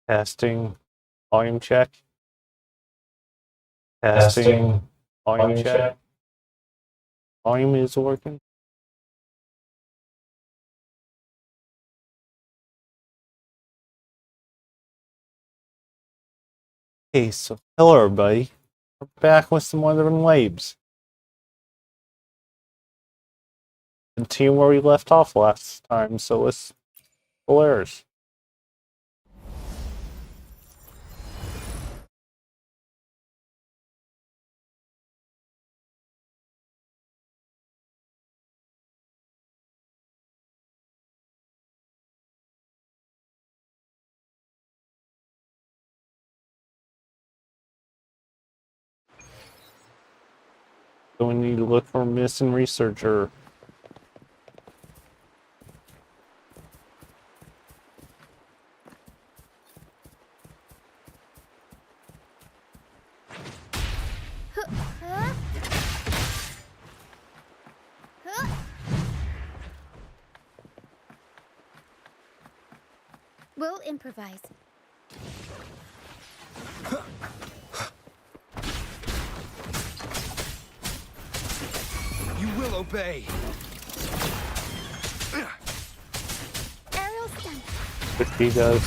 Testing. Volume check. Testing. Volume check. Volume is working. Okay, so hello everybody. We're back with some Wuthering Waves. Continue where we left off last time, so let's Polaris. So we need to look for a missing researcher. We'll improvise. You will obey. Aerial stunt. Which he does.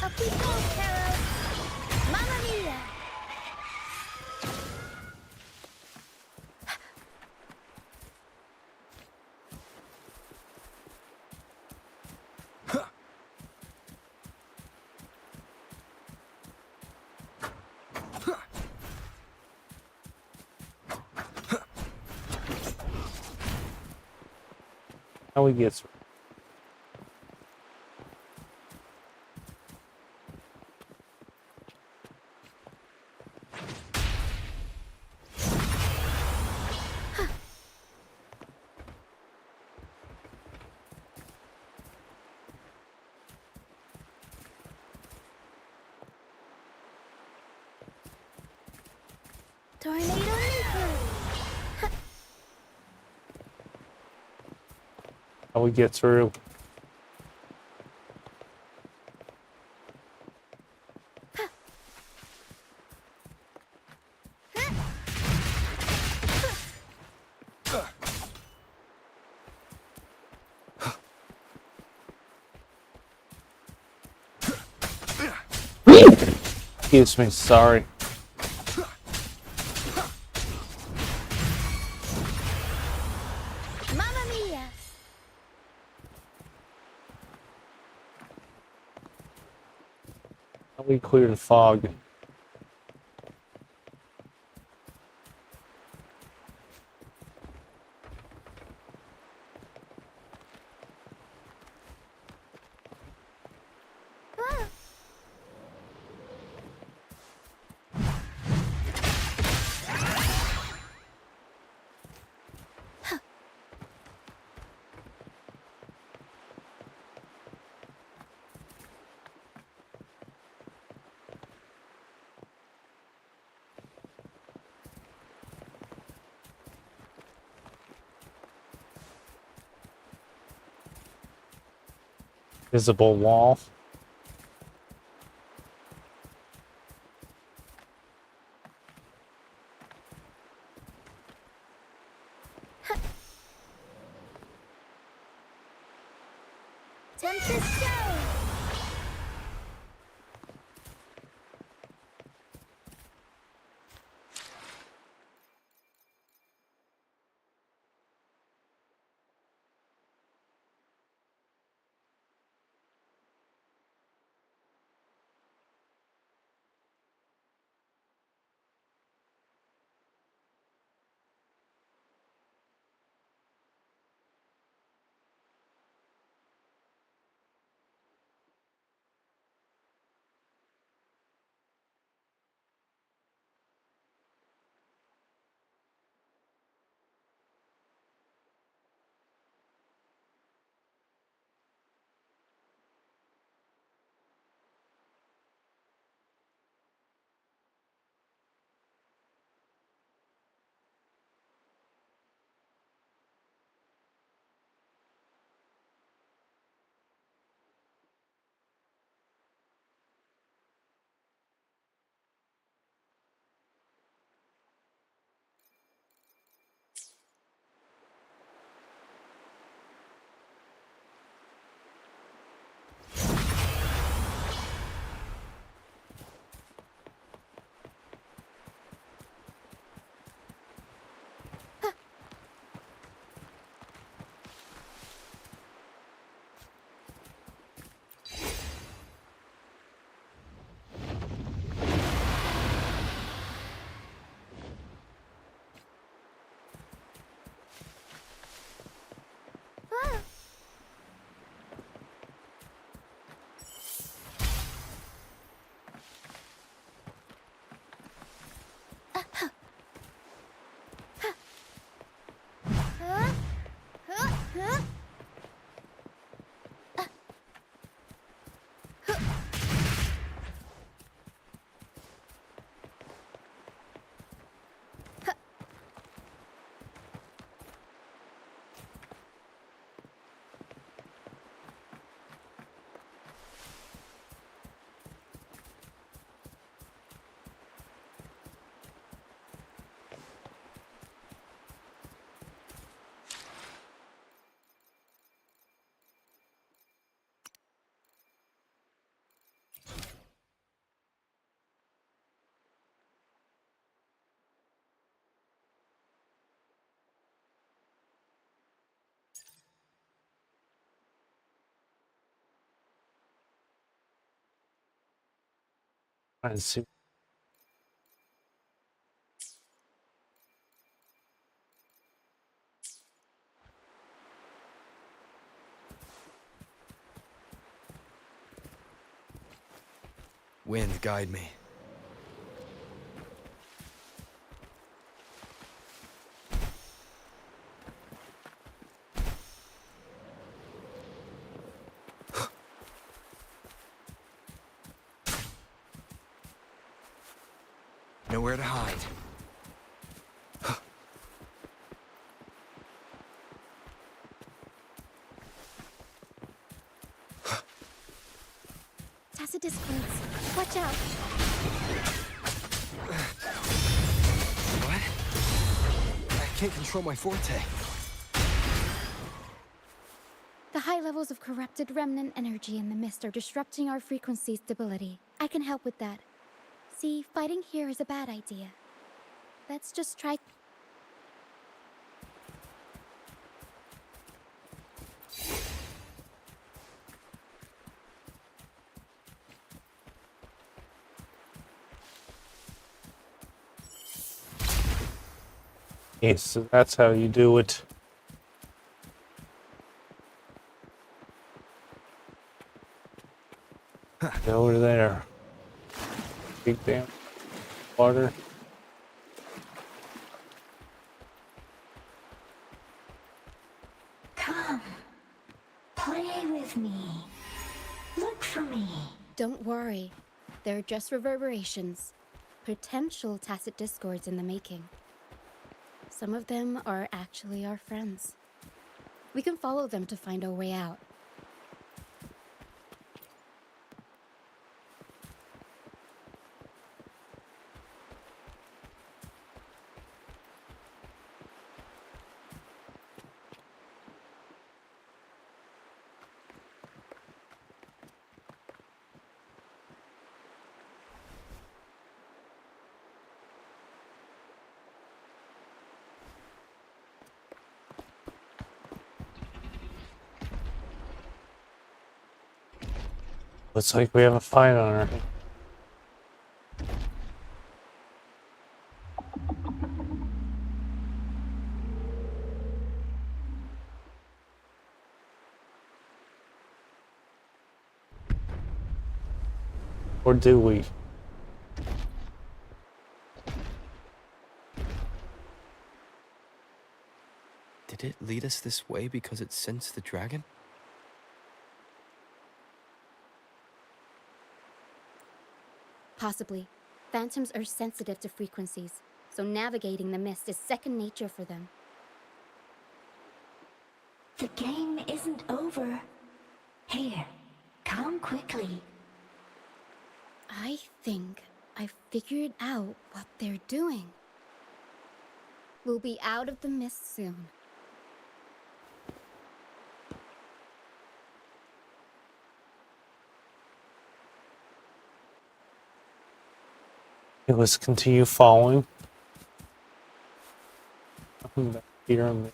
Up we go, Carol. Mamma mia. How he gets. Tornado Leaper. How we get through. Excuse me, sorry. Mamma mia. How we clear the fog. Ah. Visible wall. Tempest show. I see. Wind, guide me. Nowhere to hide. Tacit discords. Watch out. What? I can't control my forte. The high levels of corrupted remnant energy in the mist are disrupting our frequency stability. I can help with that. See, fighting here is a bad idea. Let's just try. Yes, so that's how you do it. Get over there. Big damn water. Come, play with me. Look for me. Don't worry. They're just reverberations. Potential tacit discords in the making. Some of them are actually our friends. We can follow them to find our way out. Looks like we have a fight on our hands. Or do we? Did it lead us this way because it sensed the dragon? Possibly. Phantoms are sensitive to frequencies, so navigating the mist is second nature for them. The game isn't over. Here, come quickly. I think I figured out what they're doing. We'll be out of the mist soon. Okay, let's continue following. Nothing back here on the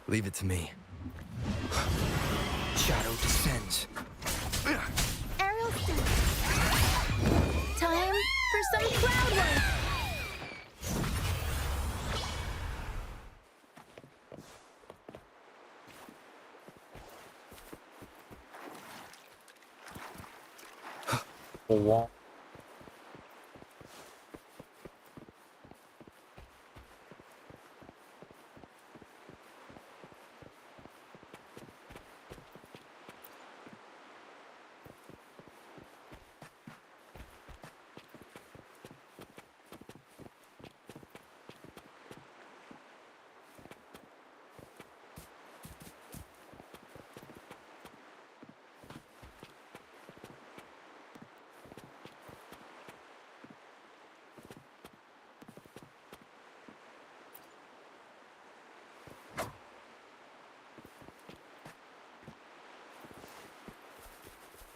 Leave it to me. Shadow descends. Aerial stance. Time for some cloud work. Wall.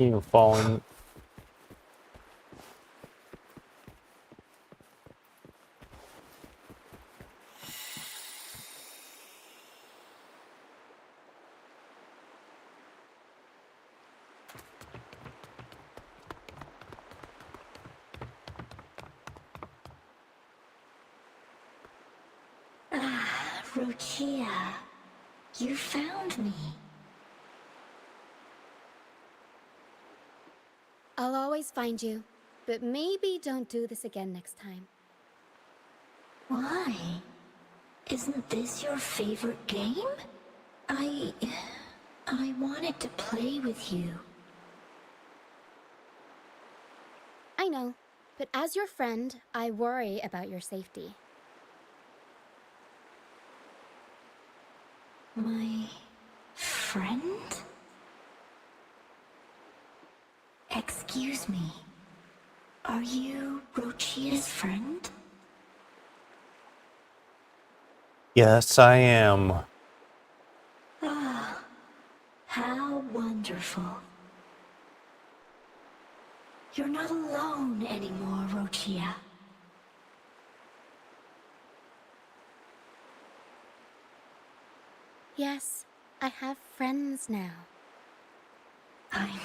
You falling. Ah, Rochia, you found me. I'll always find you, but maybe don't do this again next time. Why? Isn't this your favorite game? I wanted to play with you. I know, but as your friend, I worry about your safety. My friend? Excuse me. Are you Rochia's friend? Yes, I am. Ah, how wonderful. You're not alone anymore, Rochia. Yes, I have friends now. I'm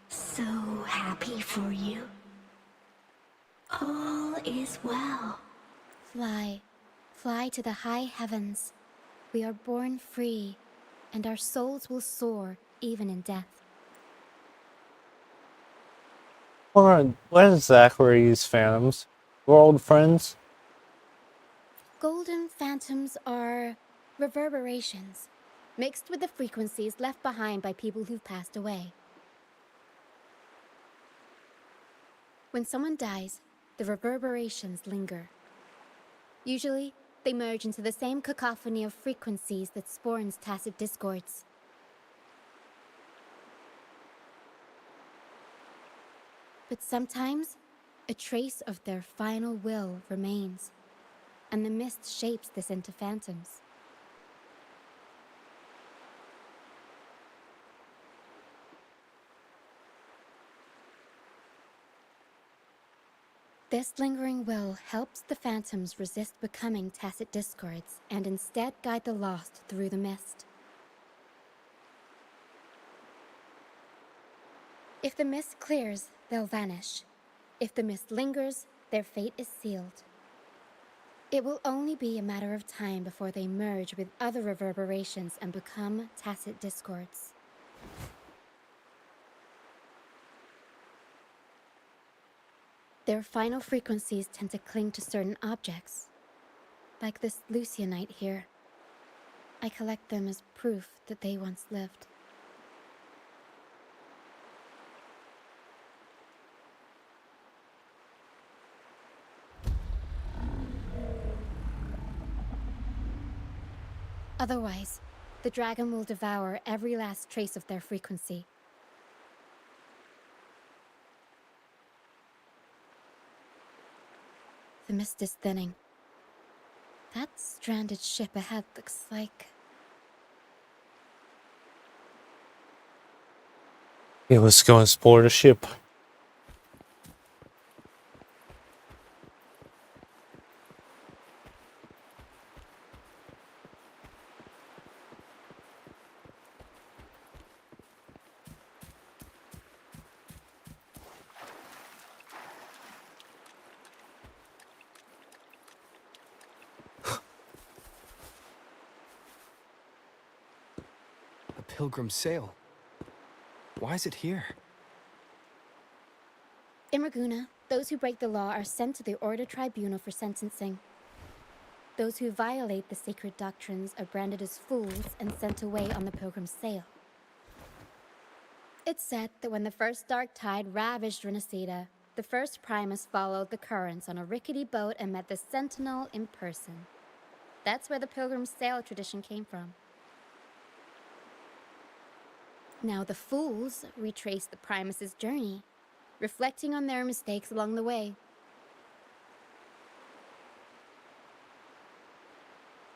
so happy for you. All is well. Fly, fly to the high heavens. We are born free, and our souls will soar even in death. What exactly are these phantoms? We're old friends? Golden phantoms are reverberations, mixed with the frequencies left behind by people who've passed away. When someone dies, the reverberations linger. Usually, they merge into the same cacophony of frequencies that spawns tacit discords. But sometimes, a trace of their final will remains, and the mist shapes this into phantoms. This lingering will helps the phantoms resist becoming tacit discords and instead guide the lost through the mist. If the mist clears, they'll vanish. If the mist lingers, their fate is sealed. It will only be a matter of time before they merge with other reverberations and become tacit discords. Their final frequencies tend to cling to certain objects, like this Lucianite here. I collect them as proof that they once lived. Otherwise, the dragon will devour every last trace of their frequency. The mist is thinning. That stranded ship ahead looks like... Yeah, let's go and explore the ship. pilgrim sail. Why is it here? In Raguuna, those who break the law are sent to the Order Tribunal for sentencing. Those who violate the sacred doctrines are branded as fools and sent away on the pilgrim's sail. It's said that when the first dark tide ravaged Renacida, the first Primus followed the currents on a rickety boat and met the Sentinel in person. That's where the pilgrim's sail tradition came from. Now the fools retrace the Primus's journey, reflecting on their mistakes along the way.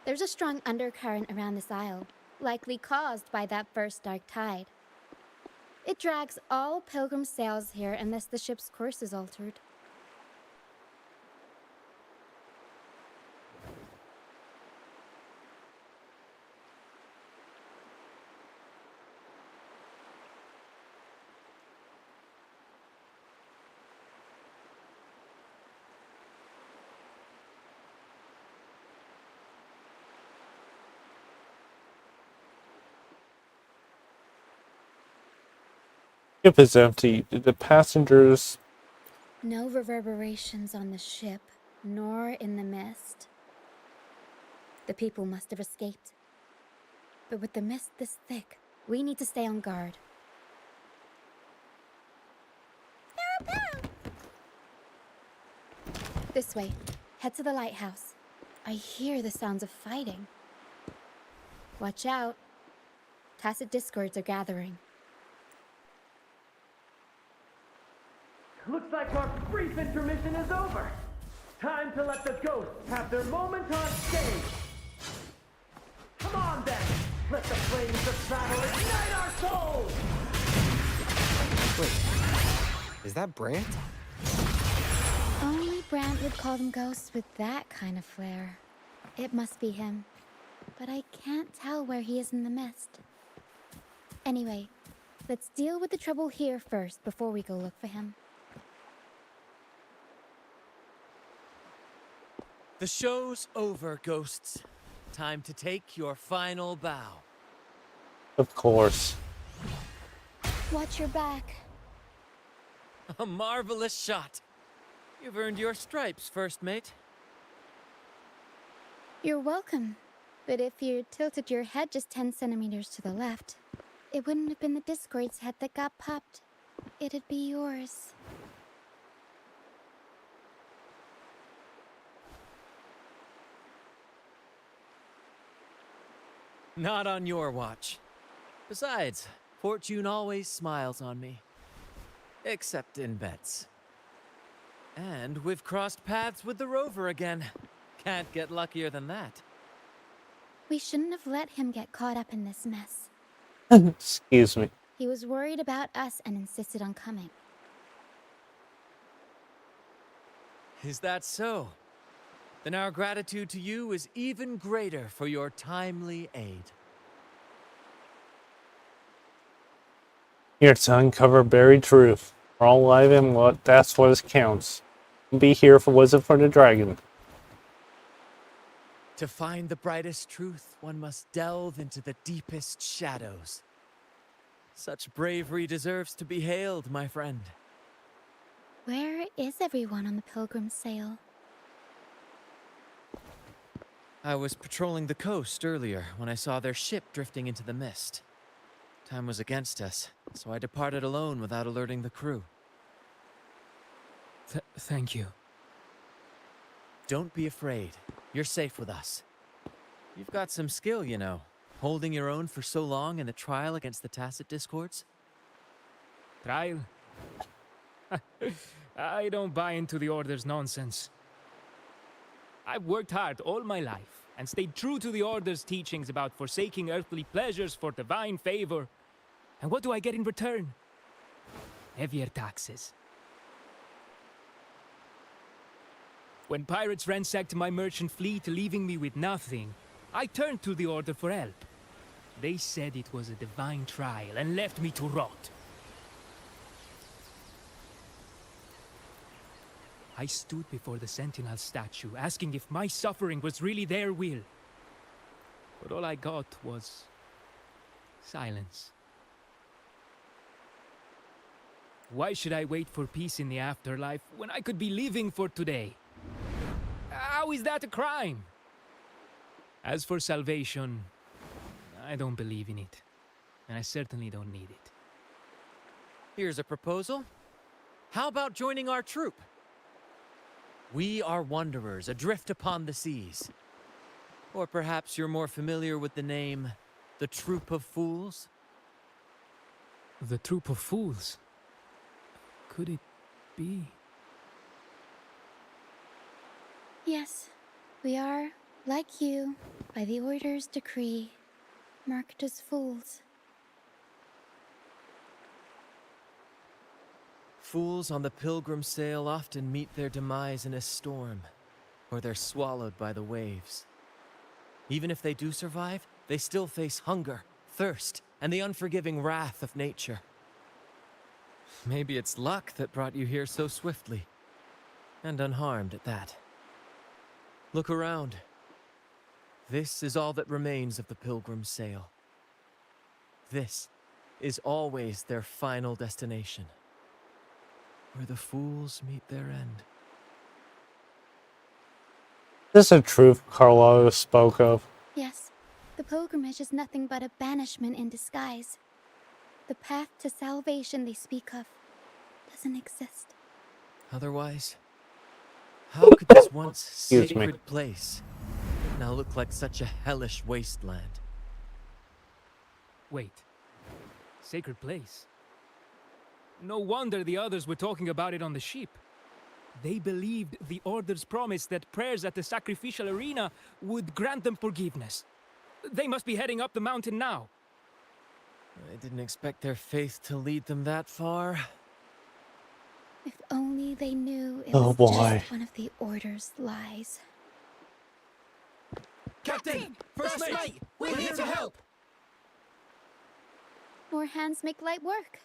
There's a strong undercurrent around this isle, likely caused by that first dark tide. It drags all pilgrim sails here unless the ship's course is altered. Ship is empty. Did the passengers... No reverberations on the ship, nor in the mist. The people must have escaped. But with the mist this thick, we need to stay on guard. This way. Head to the lighthouse. I hear the sounds of fighting. Watch out. Tacit discords are gathering. Looks like our brief intermission is over. Time to let the ghosts have their moment on stage. Come on then, let the flames of battle ignite our souls! Wait, is that Brant? Only Brant would call them ghosts with that kind of flair. It must be him. But I can't tell where he is in the mist. Anyway, let's deal with the trouble here first before we go look for him. The show's over, ghosts. Time to take your final bow. Of course. Watch your back. A marvelous shot. You've earned your stripes, first mate. You're welcome. But if you tilted your head just 10 centimeters to the left, it wouldn't have been the Discord's head that got popped. It'd be yours. Not on your watch. Besides, fortune always smiles on me. Except in bets. And we've crossed paths with the rover again. Can't get luckier than that. We shouldn't have let him get caught up in this mess. Excuse me. He was worried about us and insisted on coming. Is that so? Then our gratitude to you is even greater for your timely aid. Here to uncover buried truth. We're all alive and that's what counts. Be here if it wasn't for the dragon. To find the brightest truth, one must delve into the deepest shadows. Such bravery deserves to be hailed, my friend. Where is everyone on the pilgrim sail? I was patrolling the coast earlier when I saw their ship drifting into the mist. Time was against us, so I departed alone without alerting the crew. Thank you. Don't be afraid. You're safe with us. You've got some skill, you know, holding your own for so long in the trial against the Tacit Discords. Trial? I don't buy into the Order's nonsense. I've worked hard all my life and stayed true to the Order's teachings about forsaking earthly pleasures for divine favor. And what do I get in return? Heavier taxes. When pirates ransacked my merchant fleet, leaving me with nothing, I turned to the Order for help. They said it was a divine trial and left me to rot. I stood before the Sentinel statue, asking if my suffering was really their will. But all I got was Silence. Why should I wait for peace in the afterlife when I could be living for today? How is that a crime? As for salvation, I don't believe in it. And I certainly don't need it. Here's a proposal. How about joining our troop? We are wanderers adrift upon the seas. Or perhaps you're more familiar with the name, the Troop of Fools? The troop of fools. Could it be? Yes, we are, like you, by the Order's decree, marked as fools. Fools on the pilgrim sail often meet their demise in a storm, or they're swallowed by the waves. Even if they do survive, they still face hunger, thirst, and the unforgiving wrath of nature. Maybe it's luck that brought you here so swiftly, and unharmed at that. Look around. This is all that remains of the pilgrim's sail. This is always their final destination, where the fools meet their end. This is a truth Carlo spoke of. Yes, the pilgrimage is nothing but a banishment in disguise. The path to salvation they speak of doesn't exist. Otherwise, how could this once Excuse me. sacred place now look like such a hellish wasteland? Wait. Sacred place? No wonder the others were talking about it on the ship. They believed the Order's promise that prayers at the sacrificial arena would grant them forgiveness. They must be heading up the mountain now. I didn't expect their faith to lead them that far. If only they knew it Oh, was boy. just one of the Order's lies. Captain! First mate! We're here to help! More hands make light work.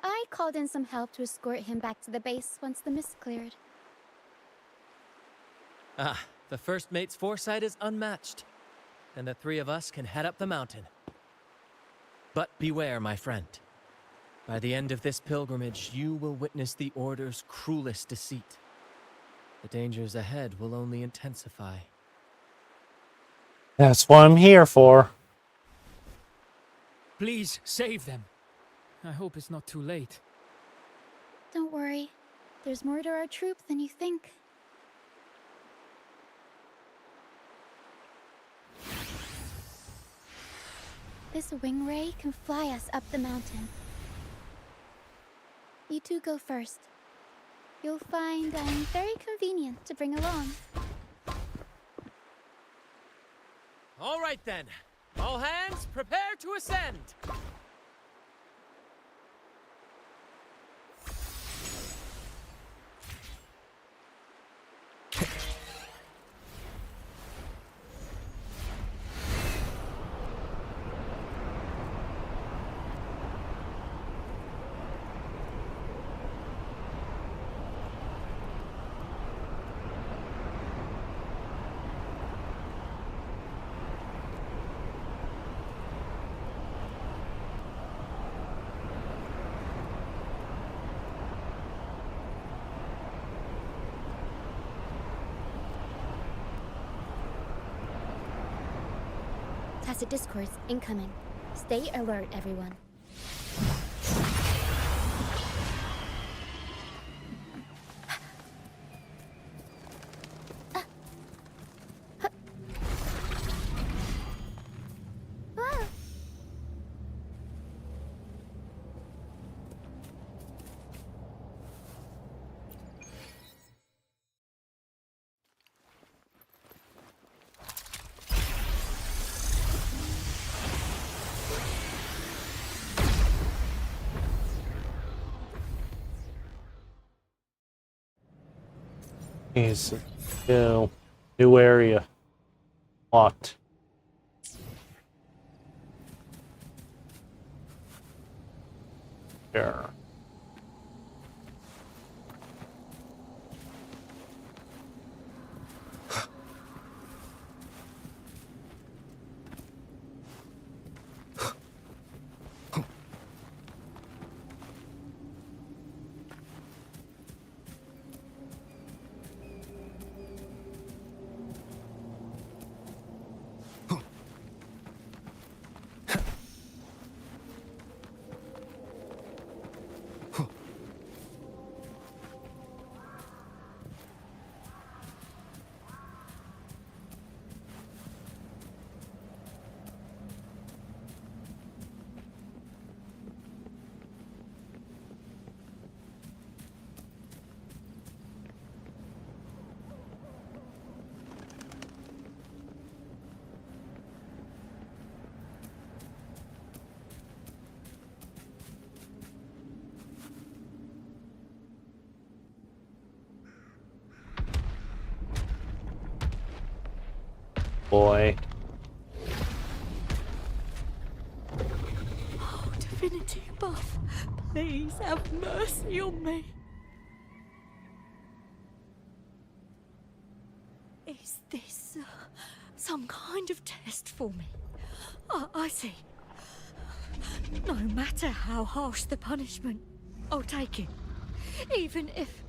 I called in some help to escort him back to the base once the mist cleared. Ah, the first mate's foresight is unmatched. And the three of us can head up the mountain. But beware, my friend. By the end of this pilgrimage, you will witness the Order's cruelest deceit. The dangers ahead will only intensify. That's what I'm here for. Please, save them. I hope it's not too late. Don't worry. There's more to our troop than you think. This wing ray can fly us up the mountain. You two go first. You'll find I'm very convenient to bring along. All right then. All hands, prepare to ascend! Tacit discourse incoming. Stay alert, everyone. He's new area. Locked. Sure. boy. Oh, divinity above, please have mercy on me. Is this some kind of test for me? I see. No matter how harsh the punishment, I'll take it. Even if...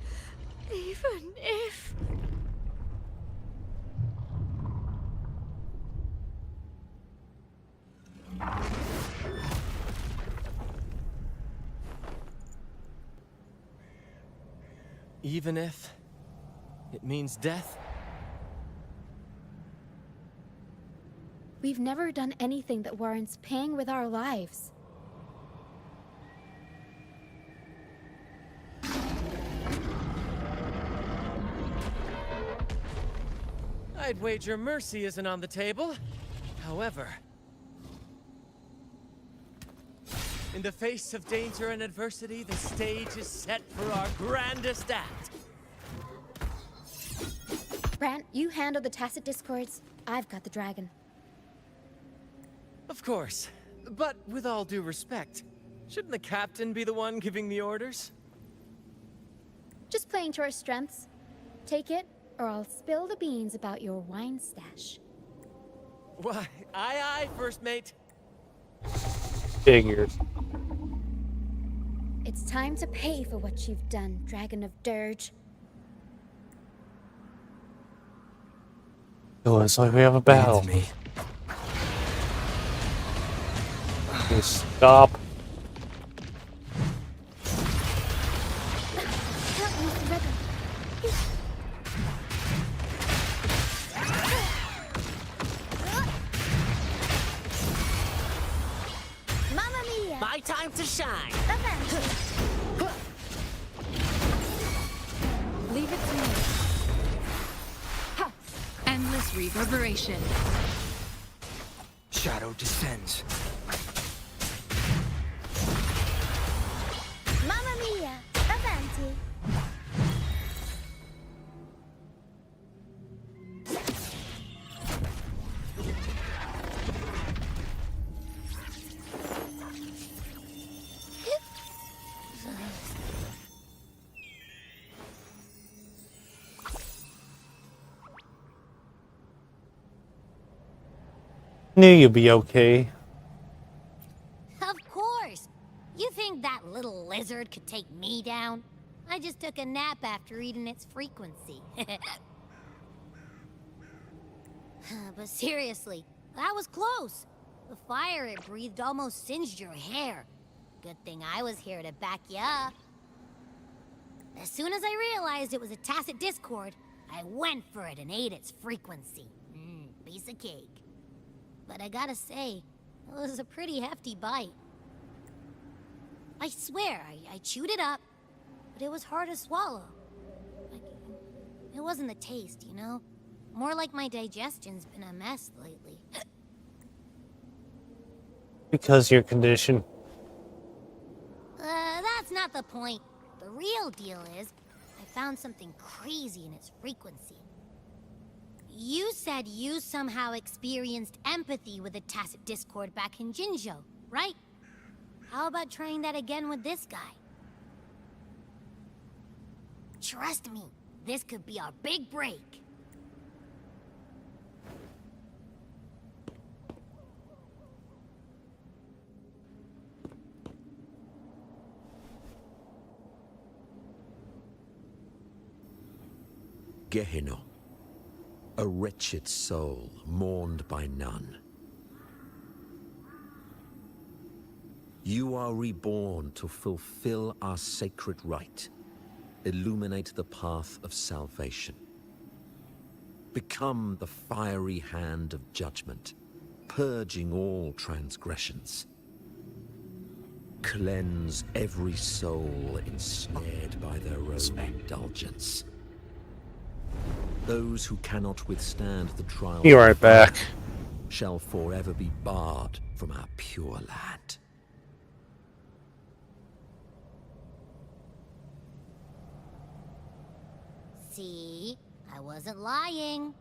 Even if it means death? We've never done anything that warrants paying with our lives. I'd wager mercy isn't on the table. However, in the face of danger and adversity, the stage is set for our grandest act. Brant, you handle the tacit discords. I've got the dragon. Of course, but with all due respect, shouldn't the captain be the one giving the orders? Just playing to our strengths. Take it, or I'll spill the beans about your wine stash. Why, aye, first mate. Figures. It's time to pay for what you've done, Dragon of Dirge. Oh, it's like we have a battle. With me. Just stop. Can't use the rhythm. Mamma mia! My time to shine. Leave it to me. Ha! Endless reverberation. Shadow descends. Mamma mia! Avanti! Knew you'd be okay. Of course. You think that little lizard could take me down? I just took a nap after eating its frequency. But seriously, that was close. The fire it breathed almost singed your hair. Good thing I was here to back you up. As soon as I realized it was a tacit discord, I went for it and ate its frequency. Piece of cake. But I gotta say, it was a pretty hefty bite. I swear, I chewed it up, but it was hard to swallow. It wasn't the taste, you know? More like my digestion's been a mess lately. Because your condition. That's not the point. The real deal is, I found something crazy in its frequency. You said you somehow experienced empathy with the tacit discord back in Jinzhou, right? How about trying that again with this guy? Trust me, this could be our big break. Gehenna, a wretched soul mourned by none. You are reborn to fulfill our sacred rite, illuminate the path of salvation. Become the fiery hand of judgment, purging all transgressions. Cleanse every soul ensnared by their own indulgence. Those who cannot withstand the trial Be right back. shall forever be barred from our pure land. See? I wasn't lying.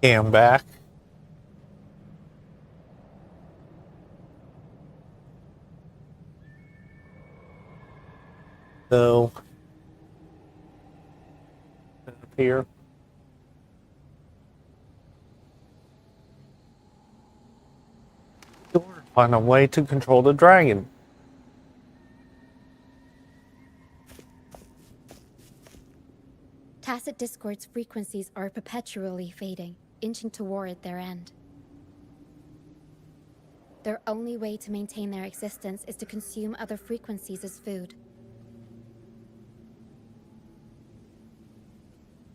Came back. So, here. Find a way to control the dragon. Tacit Discord's frequencies are perpetually fading, inching toward their end. Their only way to maintain their existence is to consume other frequencies as food.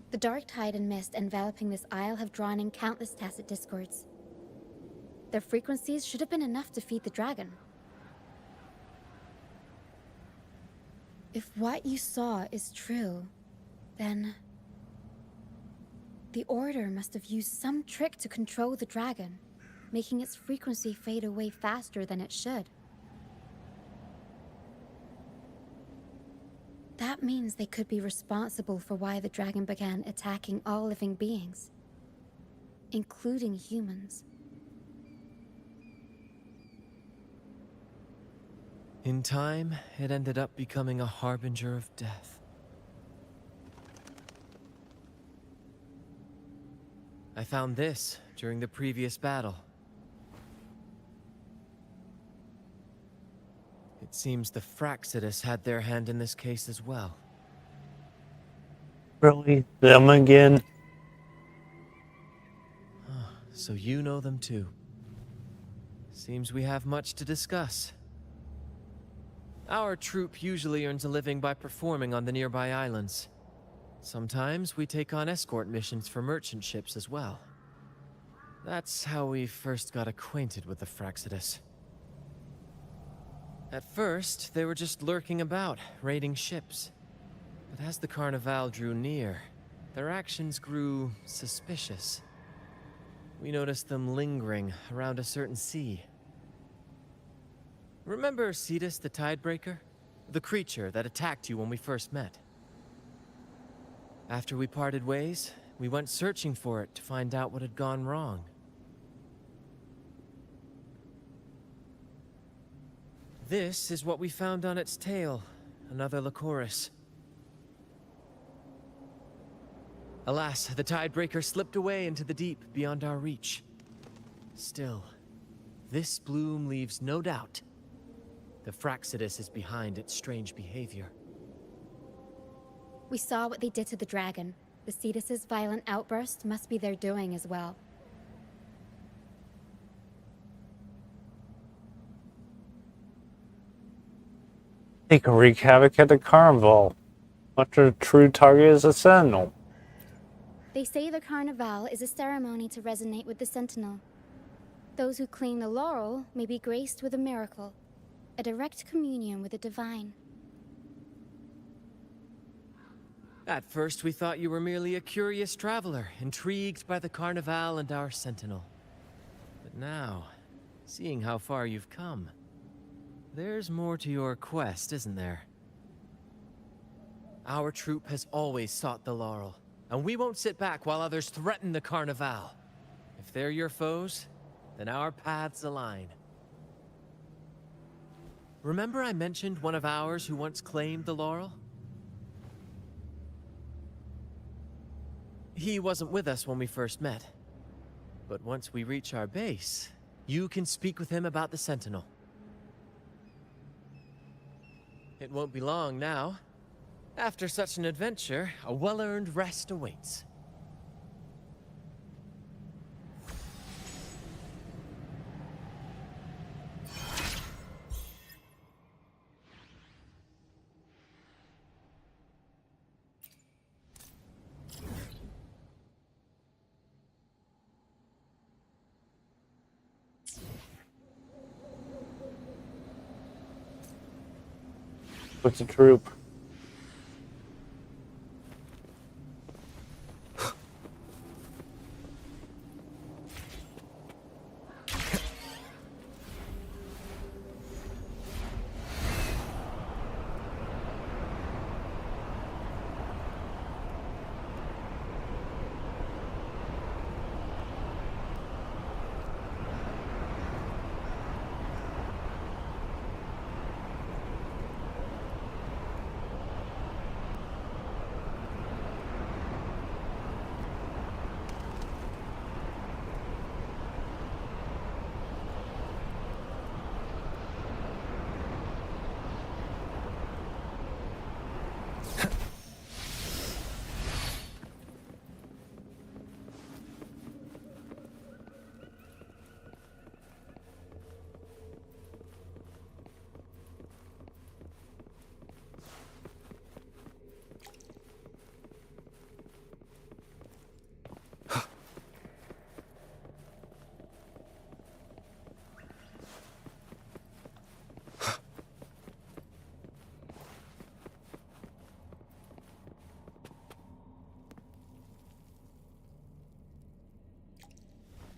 The dark tide and mist enveloping this isle have drawn in countless Tacit Discords. Their frequencies should have been enough to feed the dragon. If what you saw is true, then the Order must have used some trick to control the dragon, making its frequency fade away faster than it should. That means they could be responsible for why the dragon began attacking all living beings, including humans. In time, it ended up becoming a harbinger of death. I found this during the previous battle. It seems the Fraxidus had their hand in this case as well. Really? Them again? So you know them too. Seems we have much to discuss. Our troop usually earns a living by performing on the nearby islands. Sometimes we take on escort missions for merchant ships as well. That's how we first got acquainted with the Fraxidus. At first, they were just lurking about, raiding ships. But as the Carnival drew near, their actions grew suspicious. We noticed them lingering around a certain sea. Remember Cetus the Tidebreaker? The creature that attacked you when we first met? After we parted ways, we went searching for it to find out what had gone wrong. This is what we found on its tail, another Lycoris. Alas, the Tidebreaker slipped away into the deep beyond our reach. Still, this bloom leaves no doubt. The Fraxidus is behind its strange behavior. We saw what they did to the dragon. The Cetus's violent outburst must be their doing as well. They can wreak havoc at the carnival. But their true target is a sentinel. They say the Carnival is a ceremony to resonate with the Sentinel. Those who claim the laurel may be graced with a miracle, a direct communion with the divine. At first, we thought you were merely a curious traveler, intrigued by the Carnival and our Sentinel. But now, seeing how far you've come, there's more to your quest, isn't there? Our troop has always sought the laurel, and we won't sit back while others threaten the Carnival. If they're your foes, then our paths align. Remember I mentioned one of ours who once claimed the laurel? He wasn't with us when we first met. But once we reach our base, you can speak with him about the Sentinel. It won't be long now. After such an adventure, a well-earned rest awaits. What's the troop?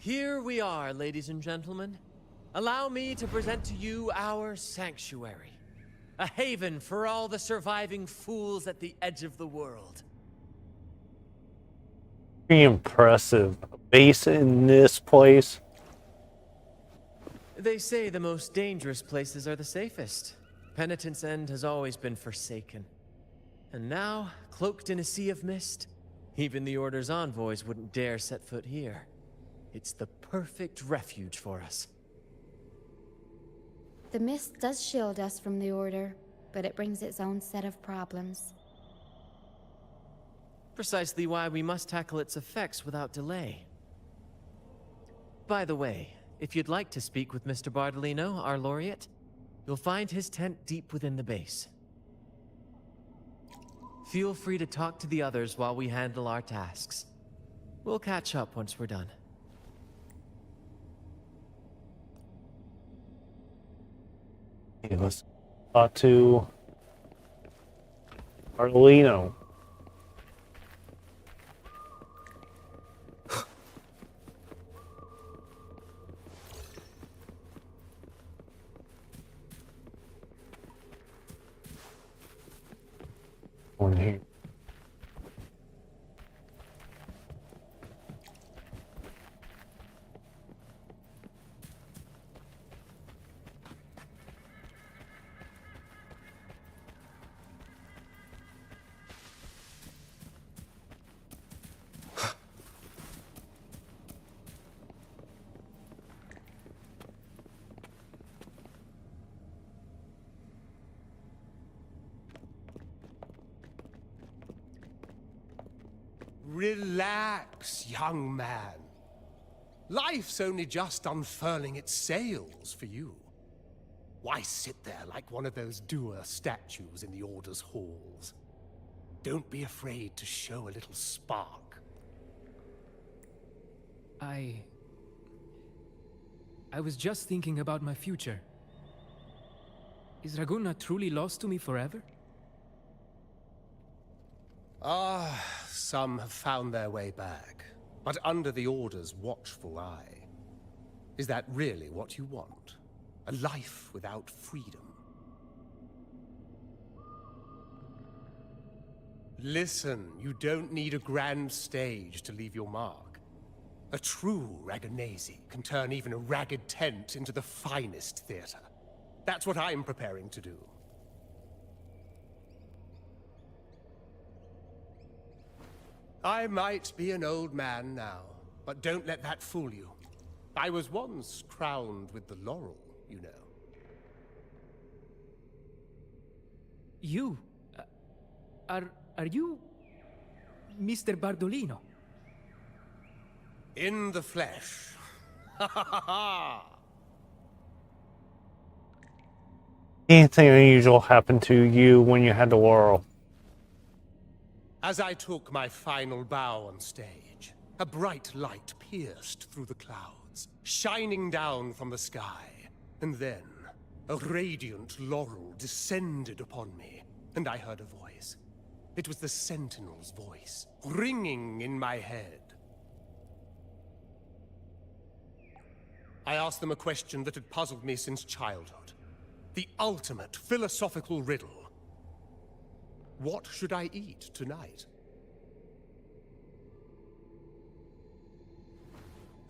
Here we are, ladies and gentlemen. Allow me to present to you our sanctuary. A haven for all the surviving fools at the edge of the world. Pretty impressive. A base in this place. They say the most dangerous places are the safest. Penitent's End has always been forsaken. And now, cloaked in a sea of mist, even the Order's envoys wouldn't dare set foot here. It's the perfect refuge for us. The mist does shield us from the Order, but it brings its own set of problems. Precisely why we must tackle its effects without delay. By the way, if you'd like to speak with Mr. Bardolino, our laureate, you'll find his tent deep within the base. Feel free to talk to the others while we handle our tasks. We'll catch up once we're done. Okay, let's talk to Arlino. One here. Relax, young man. Life's only just unfurling its sails for you. Why sit there like one of those dour statues in the Order's halls? Don't be afraid to show a little spark. I was just thinking about my future. Is Raguuna truly lost to me forever? Some have found their way back, but under the Order's watchful eye. Is that really what you want? A life without freedom? Listen, you don't need a grand stage to leave your mark. A true Ragunese can turn even a ragged tent into the finest theater. That's what I'm preparing to do. I might be an old man now, but don't let that fool you. I was once crowned with the laurel, you know. You? Are you Mr. Bardolino? In the flesh. Ha ha ha ha! Anything unusual happened to you when you had the laurel? As I took my final bow on stage, a bright light pierced through the clouds, shining down from the sky. And then, a radiant laurel descended upon me, and I heard a voice. It was the Sentinel's voice, ringing in my head. I asked them a question that had puzzled me since childhood. The ultimate philosophical riddle. What should I eat tonight?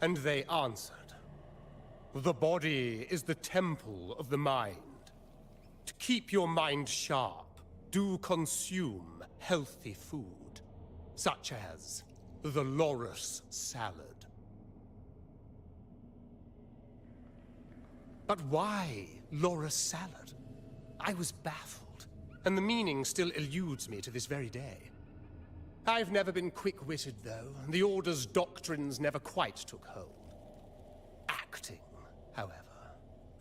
And they answered, the body is the temple of the mind. To keep your mind sharp, do consume healthy food, such as the loris salad. But why loris salad? I was baffled. And the meaning still eludes me to this very day. I've never been quick-witted, though. The Order's doctrines never quite took hold. Acting, however,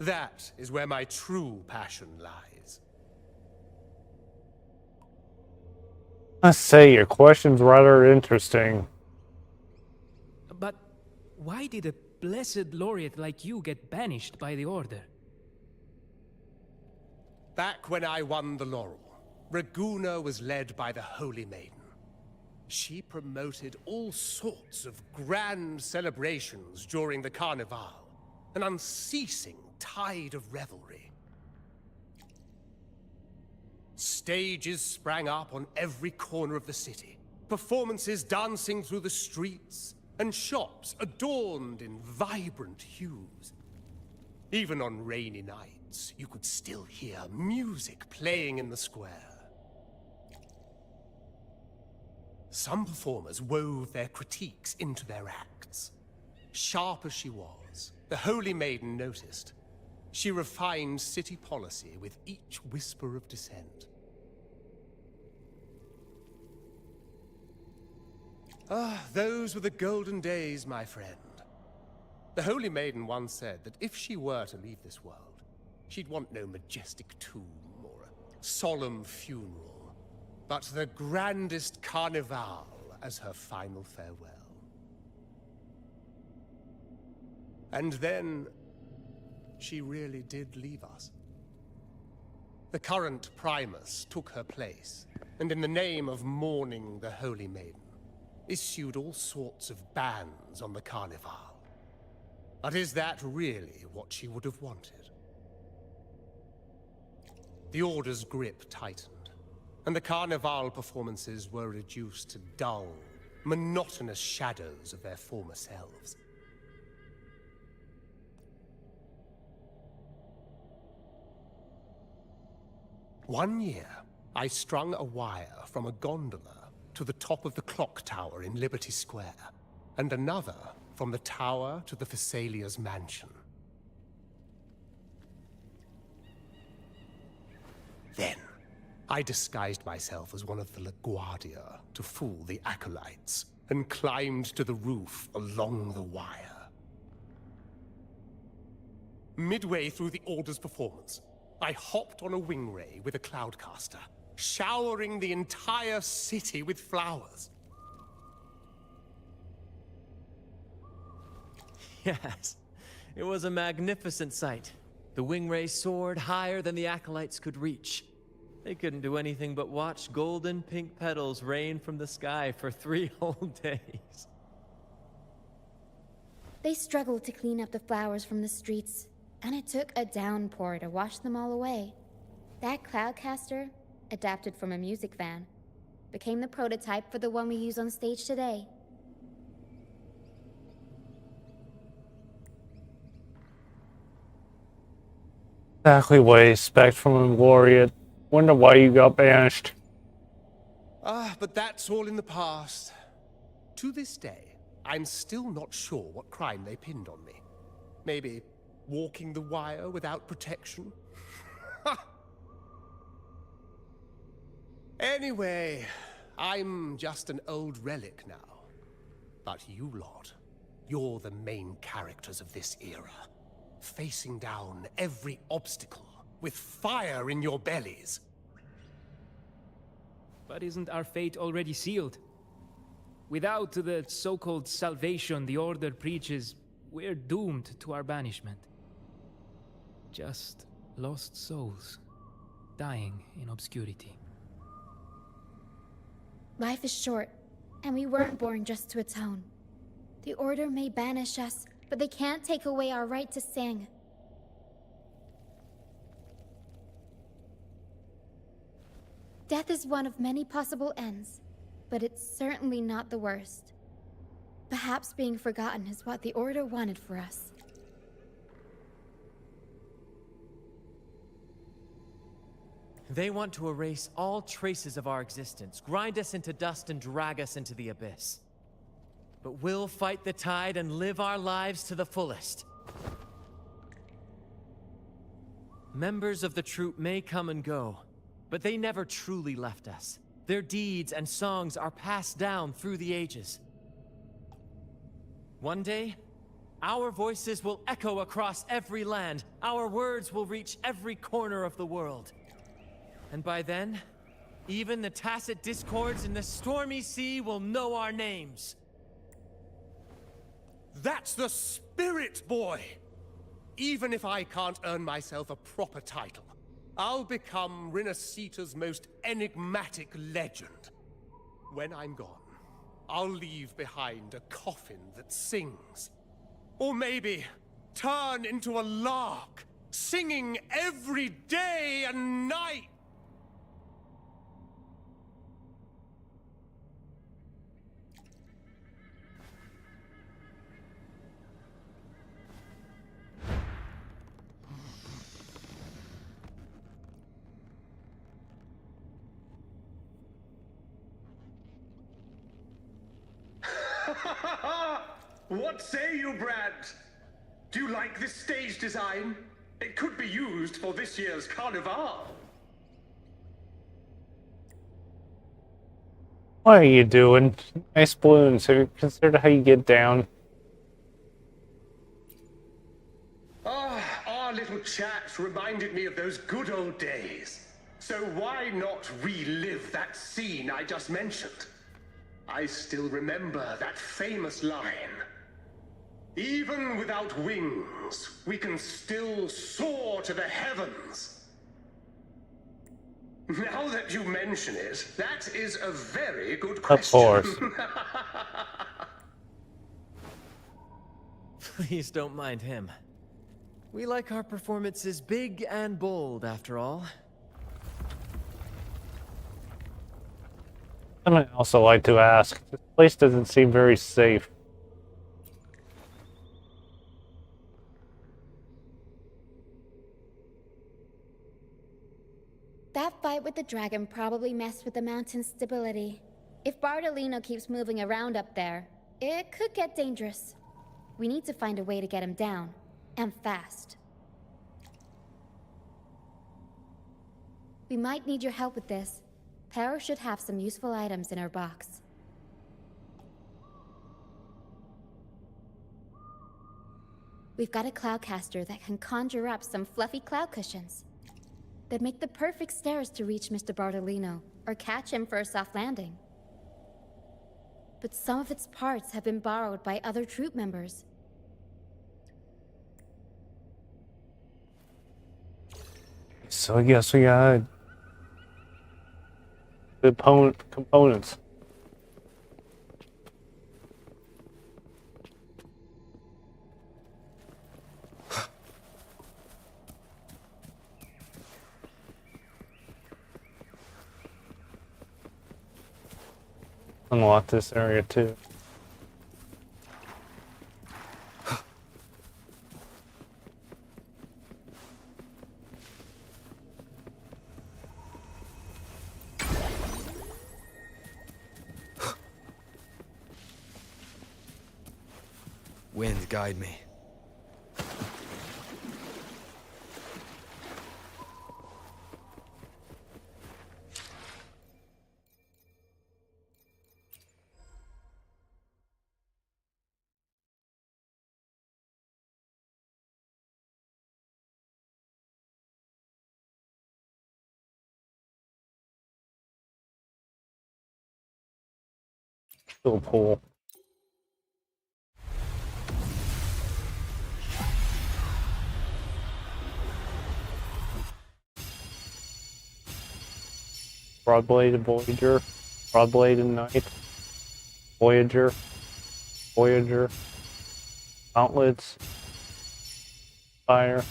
that is where my true passion lies. I say, your question's rather interesting. But why did a blessed laureate like you get banished by the Order? Back when I won the laurel, Raguuna was led by the Holy Maiden. She promoted all sorts of grand celebrations during the Carnival, an unceasing tide of revelry. Stages sprang up on every corner of the city, performances dancing through the streets, and shops adorned in vibrant hues. Even on rainy nights, you could still hear music playing in the square. Some performers wove their critiques into their acts. Sharp as she was, the Holy Maiden noticed. She refined city policy with each whisper of dissent. Ah, those were the golden days, my friend. The Holy Maiden once said that if she were to leave this world, she'd want no majestic tomb or a solemn funeral, but the grandest carnival as her final farewell. And then, she really did leave us. The current Primus took her place, and in the name of mourning the Holy Maiden, issued all sorts of bans on the Carnival. But is that really what she would have wanted? The Order's grip tightened, and the Carnival performances were reduced to dull, monotonous shadows of their former selves. One year, I strung a wire from a gondola to the top of the clock tower in Liberty Square, and another from the tower to the Thessalia's mansion. Then, I disguised myself as one of the LaGuardia to fool the acolytes, and climbed to the roof along the wire. Midway through the Order's performance, I hopped on a wing ray with a cloudcaster, showering the entire city with flowers. Yes, it was a magnificent sight. The wingray soared higher than the acolytes could reach. They couldn't do anything but watch golden pink petals rain from the sky for 3 whole days. They struggled to clean up the flowers from the streets, and it took a downpour to wash them all away. That cloudcaster, adapted from a music van, became the prototype for the one we use on stage today. Exactly what I expect from a laureate. Wonder why you got banished. Ah, but that's all in the past. To this day, I'm still not sure what crime they pinned on me. Maybe walking the wire without protection? Anyway, I'm just an old relic now. But you lot, you're the main characters of this era. Facing down every obstacle with fire in your bellies. But isn't our fate already sealed? Without the so-called salvation the Order preaches, we're doomed to our banishment. Just lost souls, dying in obscurity. Life is short, and we weren't born just to atone. The Order may banish us, but they can't take away our right to sing. Death is one of many possible ends, but it's certainly not the worst. Perhaps being forgotten is what the Order wanted for us. They want to erase all traces of our existence, grind us into dust and drag us into the abyss. But we'll fight the tide and live our lives to the fullest. Members of the troupe may come and go, but they never truly left us. Their deeds and songs are passed down through the ages. One day, our voices will echo across every land. Our words will reach every corner of the world. And by then, even the tacit discords in the stormy sea will know our names. That's the spirit, boy! Even if I can't earn myself a proper title, I'll become Rinasita's most enigmatic legend. When I'm gone, I'll leave behind a coffin that sings. Or maybe turn into a lark, singing every day and night. What say you, Brad? Do you like this stage design? It could be used for this year's carnival. What are you doing? Nice balloons. Have you considered how you get down? Our little chat reminded me of those good old days. So why not relive that scene I just mentioned? I still remember that famous line. Even without wings, we can still soar to the heavens. Now that you mention it, that is a very good question. Of course. Please don't mind him. We like our performances big and bold, after all. And I also like to ask, this place doesn't seem very safe. That fight with the dragon probably messed with the mountain's stability. If Bartolino keeps moving around up there, it could get dangerous. We need to find a way to get him down, and fast. We might need your help with this. Pero should have some useful items in her box. We've got a cloudcaster that can conjure up some fluffy cloud cushions. They'd make the perfect stairs to reach Mr. Bartolino, or catch him for a soft landing. But some of its parts have been borrowed by other troop members. So I guess we got the components. Unlock this area too. Wind, guide me. Still pool. Broad-bladed Voyager, broad-bladed Knight, Voyager, Voyager, Gauntlets, Fire.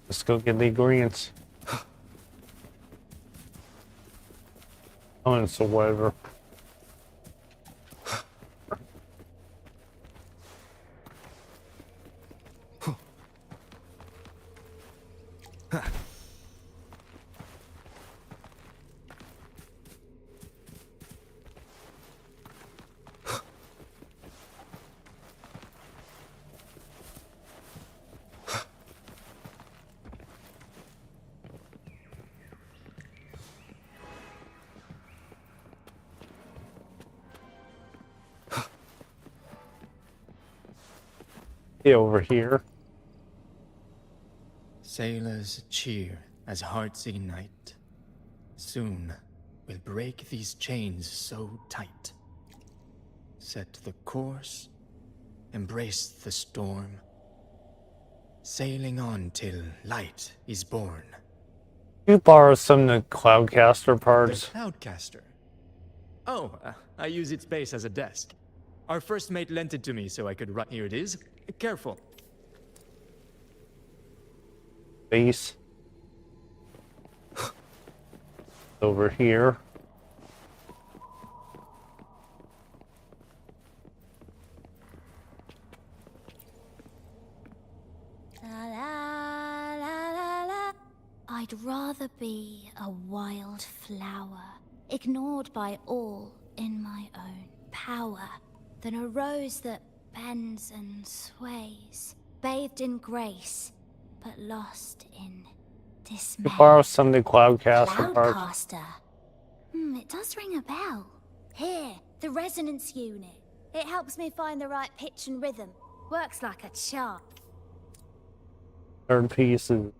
Let's go get the ingredients. Components or whatever. Get over here. Sailors cheer as hearts ignite. Soon we'll break these chains so tight. Set the course, embrace the storm, sailing on till light is born. You borrow some of the Cloudcaster The parts. Cloudcaster. Oh, I use its base as a desk. Our first mate lent it to me so I could write. Here it is. Careful. Base. Over here. La la la la la. I'd rather be a wild flower, ignored by all in my own power, than a rose that bends and sways, bathed in grace, but lost in dismay. You borrow some of the Cloudcaster parts. Cloudcaster. It does ring a bell. Here, the resonance unit. It helps me find the right pitch and rhythm. Works like a charm. Third piece is.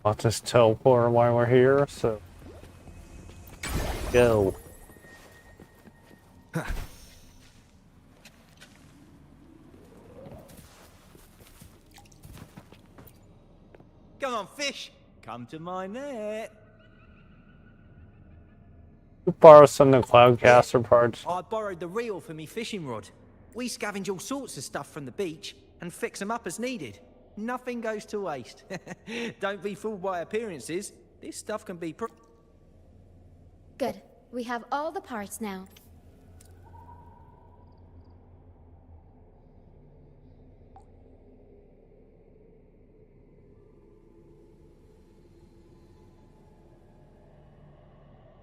I'll just teleport while we're here, so. Go. Come on, fish. Come to my net. You borrow some of the Cloudcaster parts. I borrowed the reel for me fishing rod. We scavenge all sorts of stuff from the beach and fix them up as needed. Nothing goes to waste. Don't be fooled by appearances. This stuff can be Good. We have all the parts now.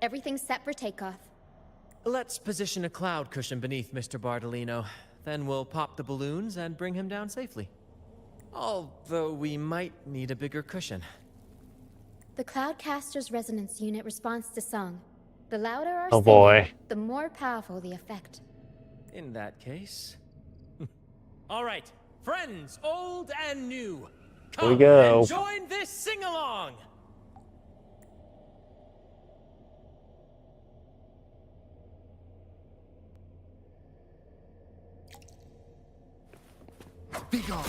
Everything's set for takeoff. Let's position a cloud cushion beneath Mr. Bardolino. Then we'll pop the balloons and bring him down safely. Although we might need a bigger cushion. The Cloudcaster's resonance unit responds to song. The louder our Oh singing, boy. the more powerful the effect. In that case... All right, friends, old and new. Here we Come go. and join this sing-along. Be gone.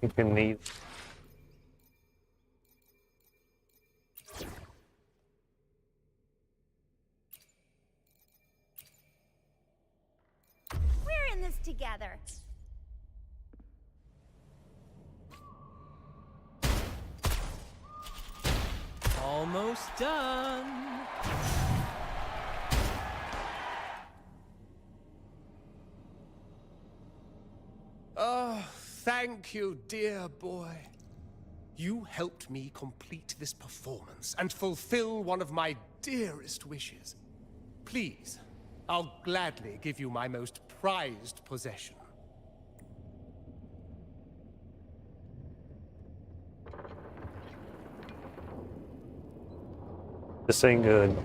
You can need. We're in this together. Almost done. Oh, thank you, dear boy. You helped me complete this performance and fulfill one of my dearest wishes. Please, I'll gladly give you my most prized possession. This ain't good.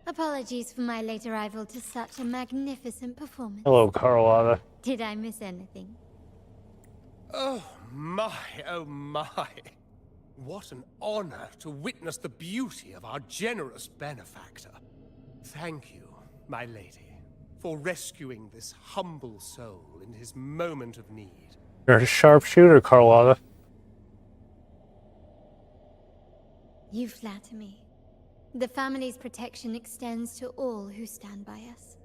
Apologies for my late arrival to such a magnificent performance. Hello, Carlotta. Did I miss anything? Oh my, oh my. What an honor to witness the beauty of our generous benefactor. Thank you, my lady, for rescuing this humble soul in his moment of need. You're a sharpshooter, Carlotta. You flatter me. The family's protection extends to all who stand by us.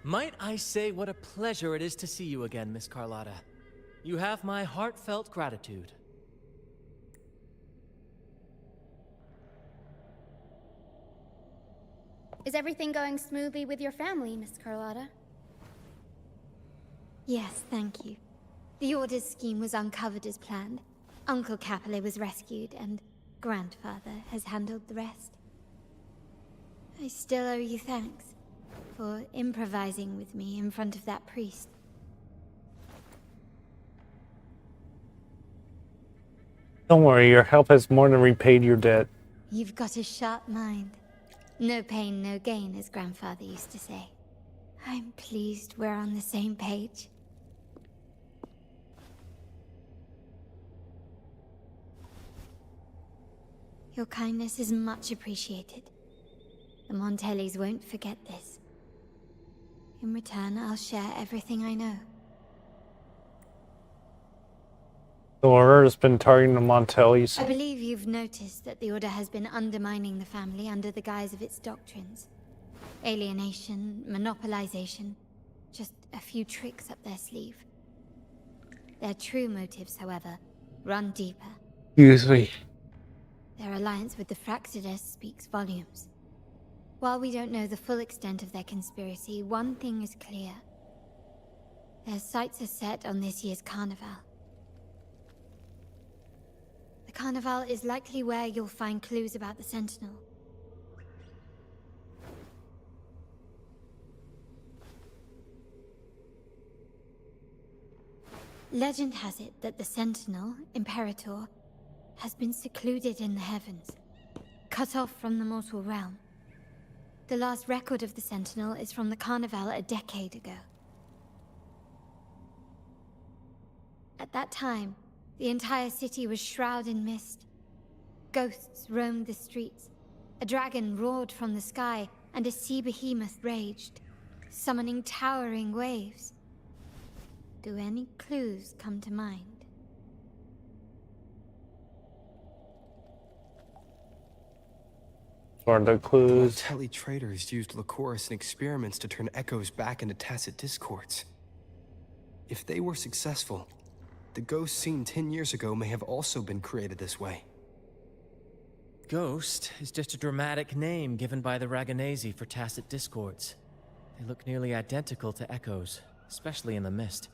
Might I say what a pleasure it is to see you again, Miss Carlotta. You have my heartfelt gratitude. Is everything going smoothly with your family, Miss Carlotta? Yes, thank you. The Order's scheme was uncovered as planned. Uncle Capilet was rescued, and Grandfather has handled the rest. I still owe you thanks for improvising with me in front of that priest. Don't worry, your help has more than repaid your debt. You've got a sharp mind. No pain, no gain, as Grandfather used to say. I'm pleased we're on the same page. Your kindness is much appreciated. The Montellis won't forget this. In return, I'll share everything I know. The Order has been targeting the Montellis. I believe you've noticed that the Order has been undermining the family under the guise of its doctrines. Alienation, monopolization, just a few tricks up their sleeve. Their true motives, however, run deeper. Excuse me. Their alliance with the Fraxides speaks volumes. While we don't know the full extent of their conspiracy, one thing is clear. Their sights are set on this year's carnival. The carnival is likely where you'll find clues about the Sentinel. Legend has it that the Sentinel, Imperator, has been secluded in the heavens, cut off from the mortal realm. The last record of the Sentinel is from the Carnival a decade ago. At that time, the entire city was shrouded in mist. Ghosts roamed the streets. A dragon roared from the sky, and a sea behemoth raged, summoning towering waves. Do any clues come to mind? For the clues. Montelli traders used Lycoris and experiments to turn echoes back into tacit discords. If they were successful, the ghost seen 10 years ago may have also been created this way. Ghost is just a dramatic name given by the Ragunesi for tacit discords. They look nearly identical to echoes, especially in the mist.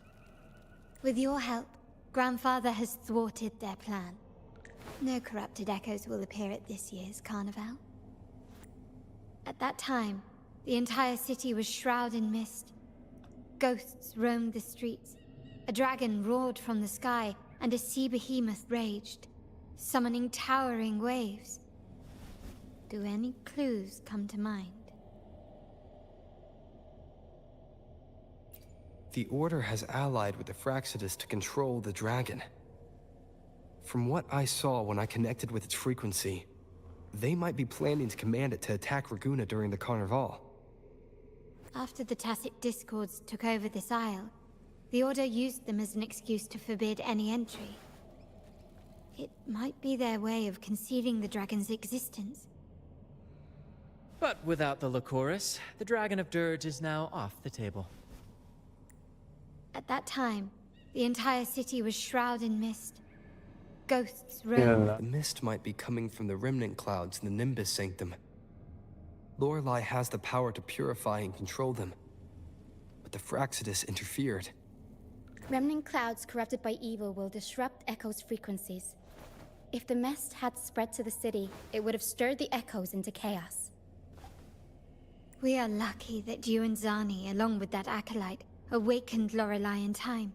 With your help, Grandfather has thwarted their plan. No corrupted echoes will appear at this year's carnival. At that time, the entire city was shrouded in mist. Ghosts roamed the streets. A dragon roared from the sky, and a sea behemoth raged, summoning towering waves. Do any clues come to mind? The Order has allied with the Fraxides to control the dragon. From what I saw when I connected with its frequency, they might be planning to command it to attack Raguuna during the Carnival. After the Tacit Discords took over this isle, the Order used them as an excuse to forbid any entry. It might be their way of concealing the dragon's existence. But without the Lycoris, the Dragon of Dirge is now off the table. At that time, the entire city was shrouded in mist. Ghosts roamed. The mist might be coming from the remnant clouds in the Nimbus Sanctum. Lorelei has the power to purify and control them, but the Fraxides interfered. Remnant clouds corrupted by evil will disrupt Echo's frequencies. If the mist had spread to the city, it would have stirred the Echoes into chaos. We are lucky that you and Zani, along with that acolyte, awakened Lorelei in time.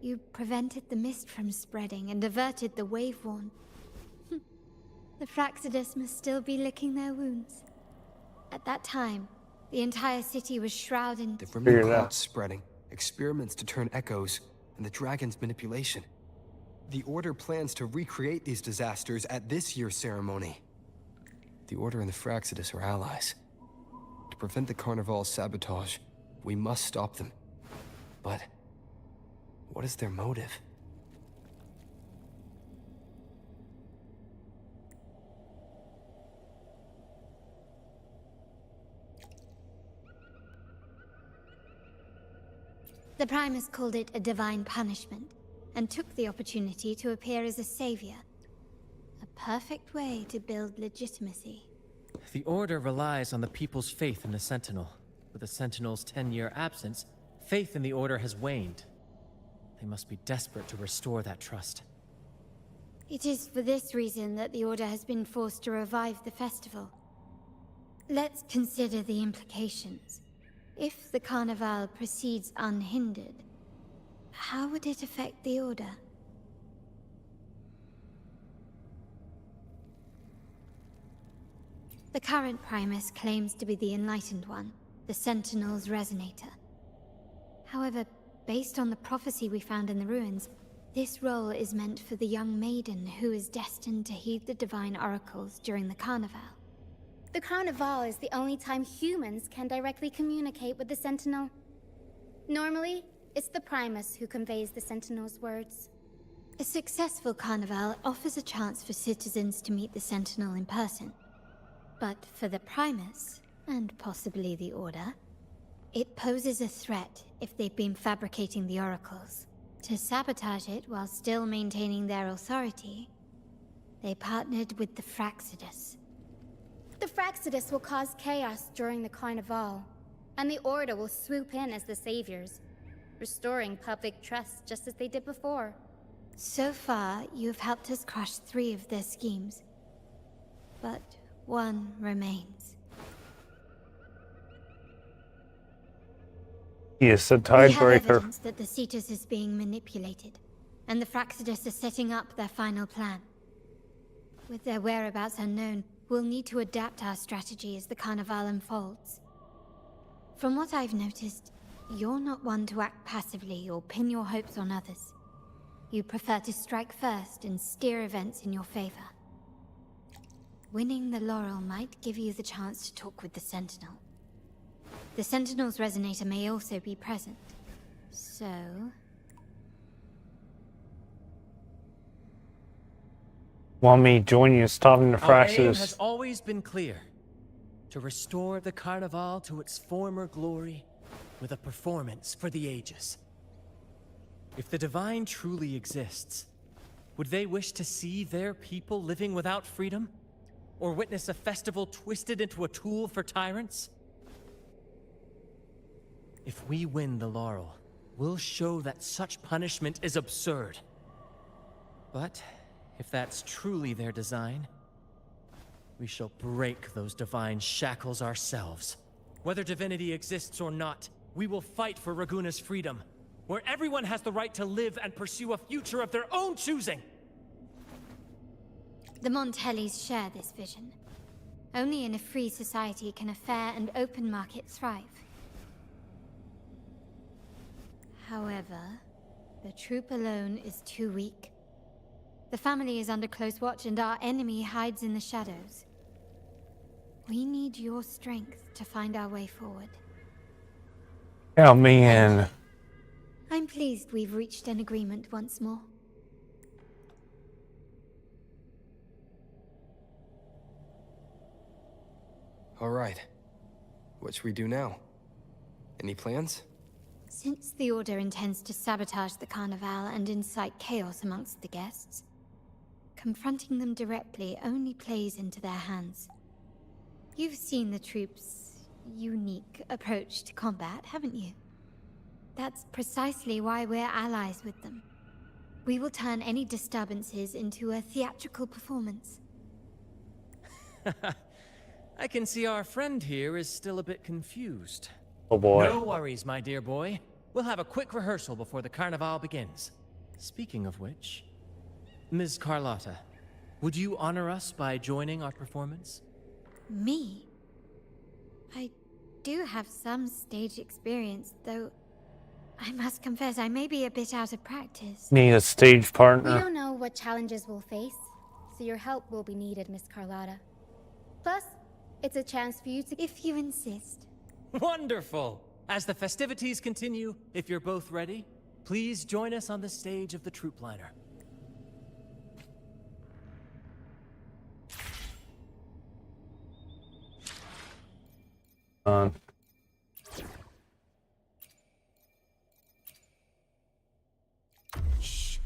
You prevented the mist from spreading and averted the wave-worn. The Fraxides must still be licking their wounds. At that time, the entire city was shrouded in... The remnant clouds spreading, experiments to turn echoes, and the dragon's manipulation. The Order plans to recreate these disasters at this year's ceremony. The Order and the Fraxides are allies. To prevent the Carnival's sabotage, we must stop them. But what is their motive? The Primus called it a divine punishment, and took the opportunity to appear as a savior. A perfect way to build legitimacy. The Order relies on the people's faith in the Sentinel. With the Sentinel's 10-year absence, faith in the Order has waned. They must be desperate to restore that trust. It is for this reason that the Order has been forced to revive the festival. Let's consider the implications. If the Carnival proceeds unhindered, how would it affect the Order? The current Primus claims to be the Enlightened One, the Sentinel's Resonator. However, based on the prophecy we found in the ruins, this role is meant for the young maiden who is destined to heed the divine oracles during the Carnival. The Carnival is the only time humans can directly communicate with the Sentinel. Normally, it's the Primus who conveys the Sentinel's words. A successful Carnival offers a chance for citizens to meet the Sentinel in person. But for the Primus, and possibly the Order, it poses a threat if they've been fabricating the oracles. To sabotage it while still maintaining their authority, they partnered with the Fraxidus. The Fraxidus will cause chaos during the Carnival, and the Order will swoop in as the saviors, restoring public trust just as they did before. So far, you have helped us crush 3 of their schemes, but one remains. He is the We have tiebreaker. evidence that the Cetus is being manipulated, and the Fraxidus are setting up their final plan. With their whereabouts unknown, we'll need to adapt our strategy as the Carnival unfolds. From what I've noticed, you're not one to act passively or pin your hopes on others. You prefer to strike first and steer events in your favor. Winning the laurel might give you the chance to talk with the Sentinel. The Sentinel's Resonator may also be present, so... Want me to join you in stopping the Our aim has Fraxis? always been clear. To restore the Carnival to its former glory with a performance for the ages. If the Divine truly exists, would they wish to see their people living without freedom? Or witness a festival twisted into a tool for tyrants? If we win the laurel, we'll show that such punishment is absurd. But if that's truly their design, we shall break those divine shackles ourselves. Whether divinity exists or not, we will fight for Raguuna's freedom, where everyone has the right to live and pursue a future of their own choosing. The Montellis share this vision. Only in a free society can a fair and open market thrive. However, the troop alone is too weak. The family is under close watch and our enemy hides in the shadows. We need your strength to find our way forward. Count me in. I'm pleased we've reached an agreement once more. All right. What should we do now? Any plans? Since the Order intends to sabotage the Carnival and incite chaos amongst the guests, confronting them directly only plays into their hands. You've seen the troops' unique approach to combat, haven't you? That's precisely why we're allies with them. We will turn any disturbances into a theatrical performance. I can see our friend here is still a bit confused. Oh boy. No worries, my dear boy. We'll have a quick rehearsal before the Carnival begins. Speaking of which, Ms. Carlotta, would you honor us by joining our performance? Me? I do have some stage experience, though I must confess I may be a bit out of practice. Need a stage We partner. don't know what challenges we'll face, so your help will be needed, Miss Carlotta. Plus, it's a chance for you to... If you insist. Wonderful! As the festivities continue, if you're both ready, please join us on the stage of the troop liner. Shh.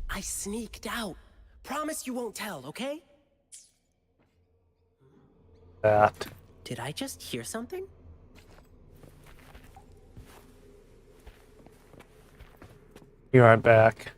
I sneaked out. Promise you won't tell, okay? That. Did I just hear something? Be right back.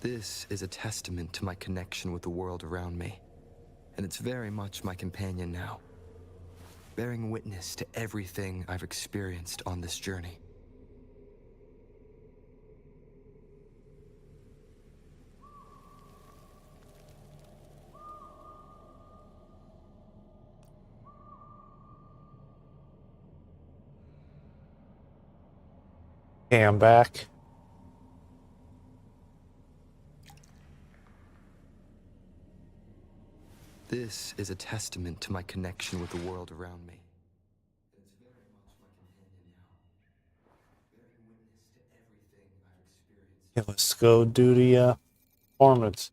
This is a testament to my connection with the world around me, and it's very much my companion now, bearing witness to everything I've experienced on this journey. Okay, I'm back. This is a testament to my connection with the world around me. It's very much my companion now, bearing witness to everything I've experienced. Okay, let's go do the performance.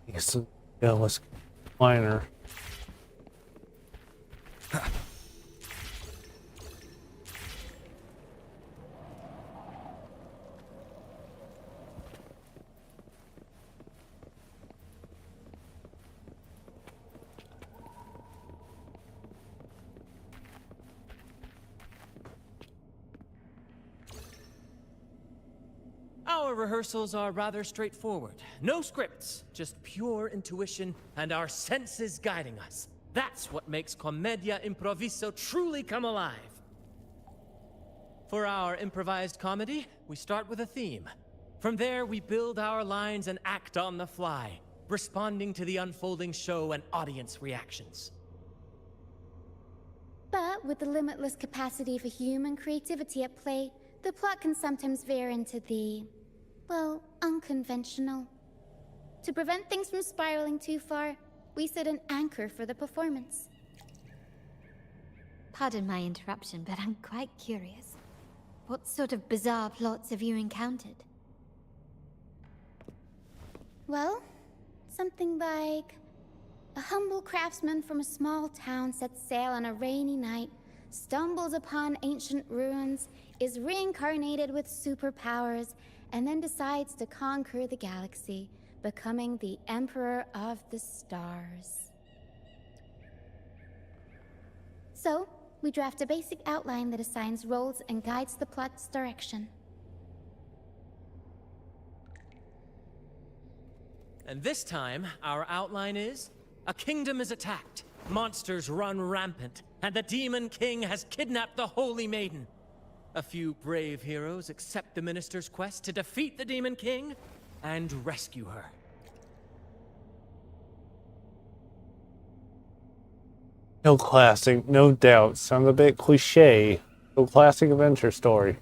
Yes, yeah, let's liner. Our rehearsals are rather straightforward. No scripts, just pure intuition and our senses guiding us. That's what makes Commedia Improviso truly come alive. For our improvised comedy, we start with a theme. From there, we build our lines and act on the fly, responding to the unfolding show and audience reactions. But with the limitless capacity for human creativity at play, the plot can sometimes veer into the, well, unconventional. To prevent things from spiraling too far, we set an anchor for the performance. Pardon my interruption, but I'm quite curious. What sort of bizarre plots have you encountered? Well, something like a humble craftsman from a small town sets sail on a rainy night, stumbles upon ancient ruins, is reincarnated with superpowers, and then decides to conquer the galaxy, becoming the Emperor of the Stars. So, we draft a basic outline that assigns roles and guides the plot's direction. And this time, our outline is, a kingdom is attacked, monsters run rampant, and the Demon King has kidnapped the Holy Maiden. A few brave heroes accept the Minister's quest to defeat the Demon King and rescue her. No classic, no doubt. Sounds a bit cliche. No classic adventure story.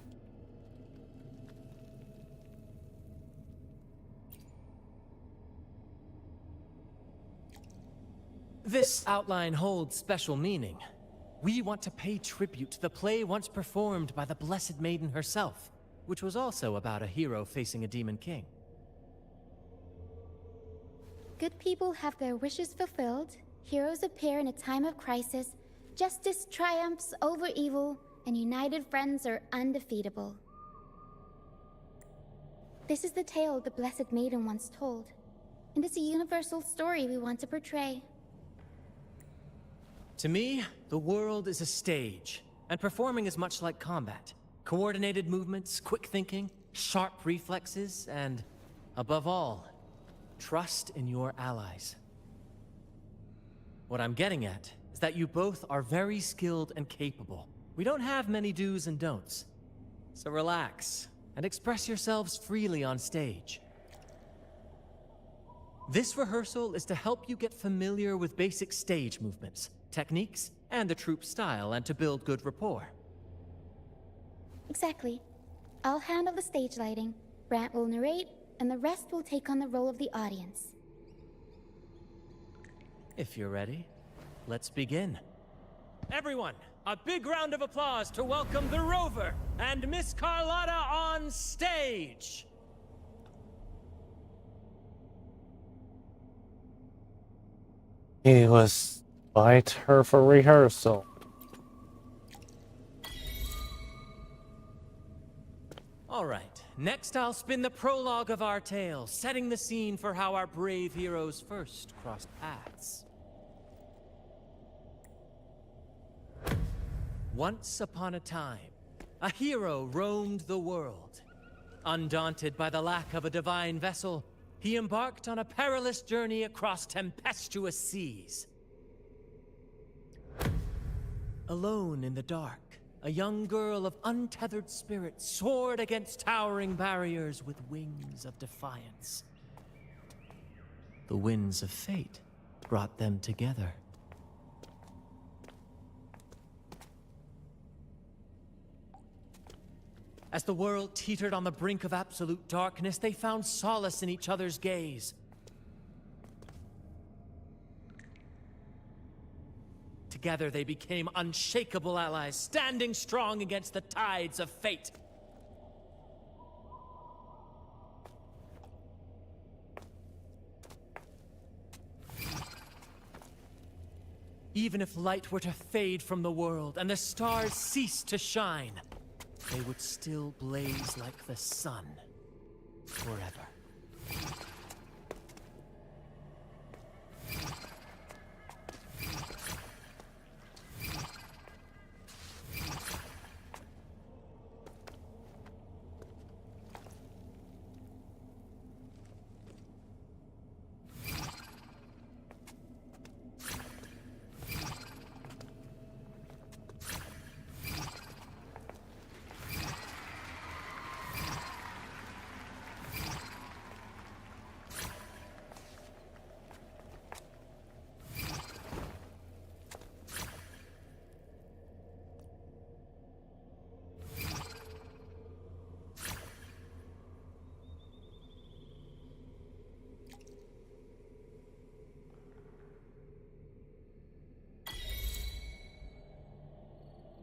This outline holds special meaning. We want to pay tribute to the play once performed by the Blessed Maiden herself, which was also about a hero facing a Demon King. good people have their wishes fulfilled, heroes appear in a time of crisis, justice triumphs over evil, and united friends are undefeatable. This is the tale the Blessed Maiden once told, and it's a universal story we want to portray. To me, the world is a stage, and performing is much like combat. Coordinated movements, quick thinking, sharp reflexes, and, above all, trust in your allies. What I'm getting at is that you both are very skilled and capable. We don't have many do's and don'ts. So relax, and express yourselves freely on stage. This rehearsal is to help you get familiar with basic stage movements, techniques, and the troupe style, and to build good rapport. Exactly. I'll handle the stage lighting, Brant will narrate, and the rest will take on the role of the audience. If you're ready, let's begin. Everyone, a big round of applause to welcome the Rover and Miss Carlotta on stage! He was invite her for rehearsal. All right, next I'll spin the prologue of our tale, setting the scene for how our brave heroes first crossed paths. Once upon a time, a hero roamed the world. Undaunted by the lack of a divine vessel, he embarked on a perilous journey across tempestuous seas. Alone in the dark, a young girl of untethered spirit soared against towering barriers with wings of defiance. The winds of fate brought them together. As the world teetered on the brink of absolute darkness, they found solace in each other's gaze. Together they became unshakable allies, standing strong against the tides of fate. Even if light were to fade from the world and the stars cease to shine, they would still blaze like the sun forever.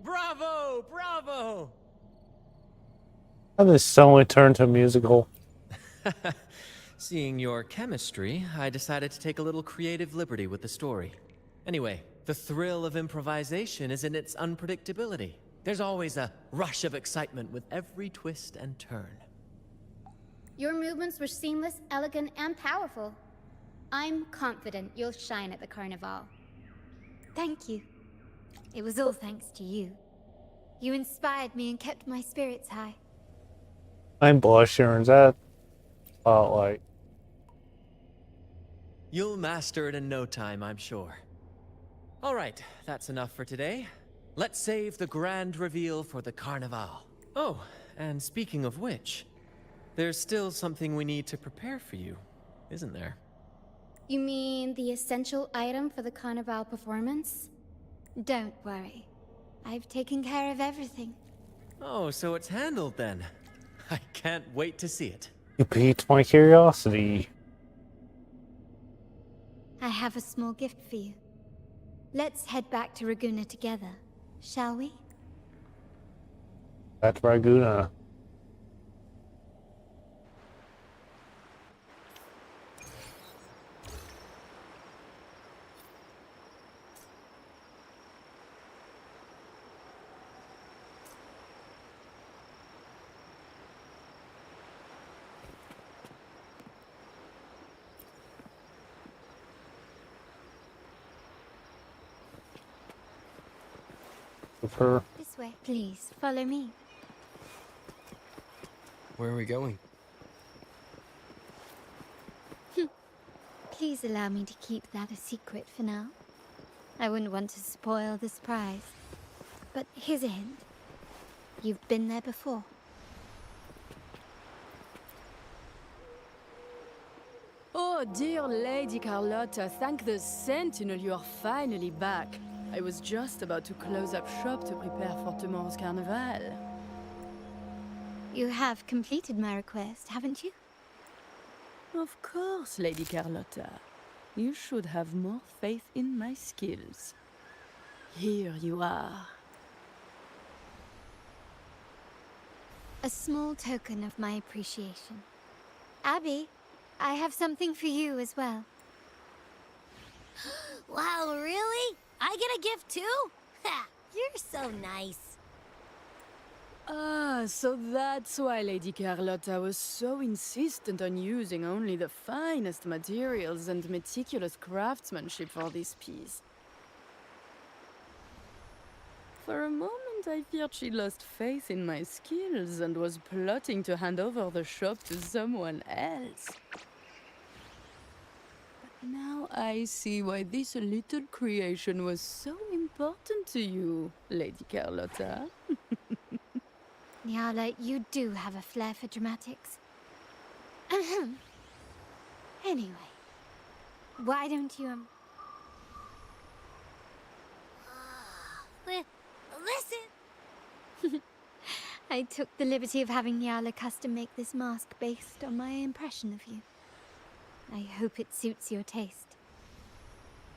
Bravo! Bravo! How did this suddenly turn to a musical? Seeing your chemistry, I decided to take a little creative liberty with the story. Anyway, the thrill of improvisation is in its unpredictability. There's always a rush of excitement with every twist and turn. Your movements were seamless, elegant, and powerful. I'm confident you'll shine at the Carnival. Thank you. It was all thanks to you. You inspired me and kept my spirits high. I'm blushing. That spotlight. You'll master it in no time, I'm sure. All right, that's enough for today. Let's save the grand reveal for the Carnival. Oh, and speaking of which, there's still something we need to prepare for you, isn't there? You mean the essential item for the Carnival performance? Don't worry. I've taken care of everything. Oh, so it's handled then. I can't wait to see it. You piqued my curiosity. I have a small gift for you. Let's head back to Raguuna together, shall we? That's Raguuna. of her. This way. Please, follow me. Where are we going? Please allow me to keep that a secret for now. I wouldn't want to spoil the surprise. But here's a hint. You've been there before. Oh, dear Lady Carlotta, thank the Sentinel you are finally back. I was just about to close up shop to prepare for tomorrow's carnival. You have completed my request, haven't you? Of course, Lady Carlotta. You should have more faith in my skills. Here you are. A small token of my appreciation. Abby, I have something for you as well. Wow, really? I get a gift too? Ha! You're so nice. Ah, so that's why Lady Carlotta was so insistent on using only the finest materials and meticulous craftsmanship for this piece. For a moment, I feared she lost faith in my skills and was plotting to hand over the shop to someone else. But now I see why this little creation was so important to you, Lady Carlotta. Nyala, you do have a flair for dramatics. Anyway, why don't you, Listen! I took the liberty of having Nyala custom make this mask based on my impression of you. I hope it suits your taste.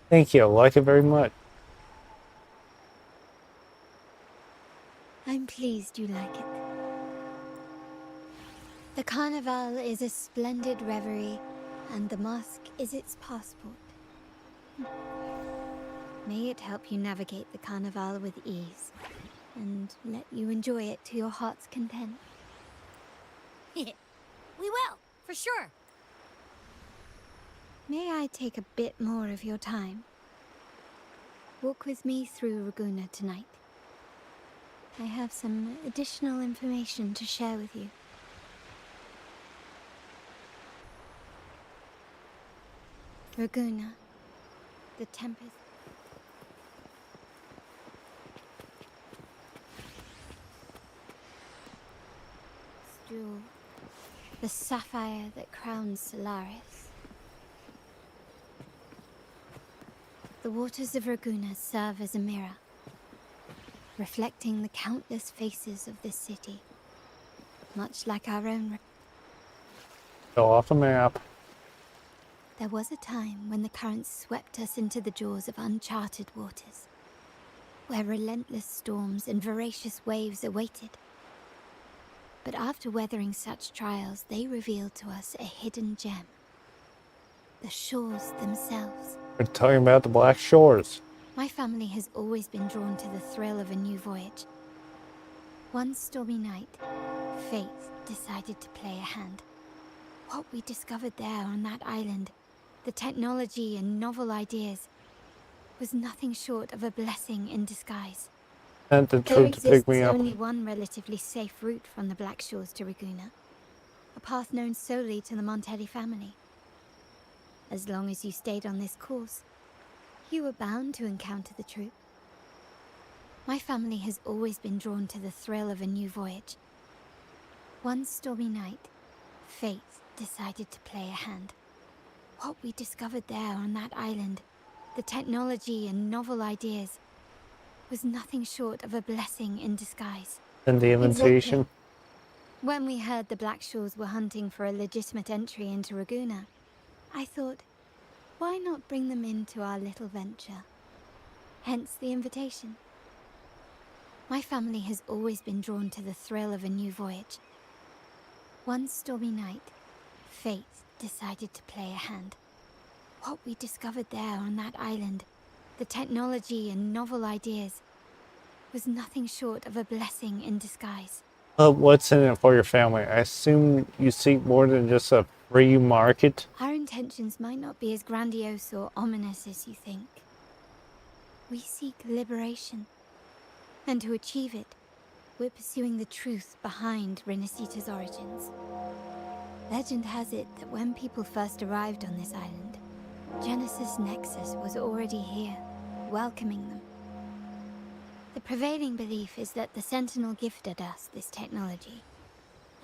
Thank you. I like it very much. I'm pleased you like it. The Carnival is a splendid reverie, and the mask is its passport. May it help you navigate the Carnival with ease, and let you enjoy it to your heart's content. We will, for sure. May I take a bit more of your time? Walk with me through Raguuna tonight. I have some additional information to share with you. Raguuna, the Tempest. Jewel, the sapphire that crowns Solaris. The waters of Raguuna serve as a mirror, reflecting the countless faces of this city, much like our own. Go off the map. There was a time when the currents swept us into the jaws of uncharted waters, where relentless storms and voracious waves awaited. But after weathering such trials, they revealed to us a hidden gem. The shores themselves. We're talking about the Black Shores. My family has always been drawn to the thrill of a new voyage. One stormy night, fate decided to play a hand. What we discovered there on that island, the technology and novel ideas, was nothing short of a blessing in disguise. And the There troop to pick me exists up. only one relatively safe route from the Black Shores to Raguuna, a path known solely to the Montelli family. As long as you stayed on this course, you were bound to encounter the troop. My family has always been drawn to the thrill of a new voyage. One stormy night, fate decided to play a hand. What we discovered there on that island, the technology and novel ideas, was nothing short of a blessing in disguise. And the invitation. Exactly. When we heard the Black Shores were hunting for a legitimate entry into Raguuna, I thought, why not bring them into our little venture? Hence the invitation. My family has always been drawn to the thrill of a new voyage. One stormy night, fate decided to play a hand. What we discovered there on that island, the technology and novel ideas, was nothing short of a blessing in disguise. What's in it for your family? I assume you seek more than just a free market. Our intentions might not be as grandiose or ominous as you think. We seek liberation. And to achieve it, we're pursuing the truth behind Renacita's origins. Legend has it that when people first arrived on this island, Genesis Nexus was already here, welcoming them. The prevailing belief is that the Sentinel gifted us this technology.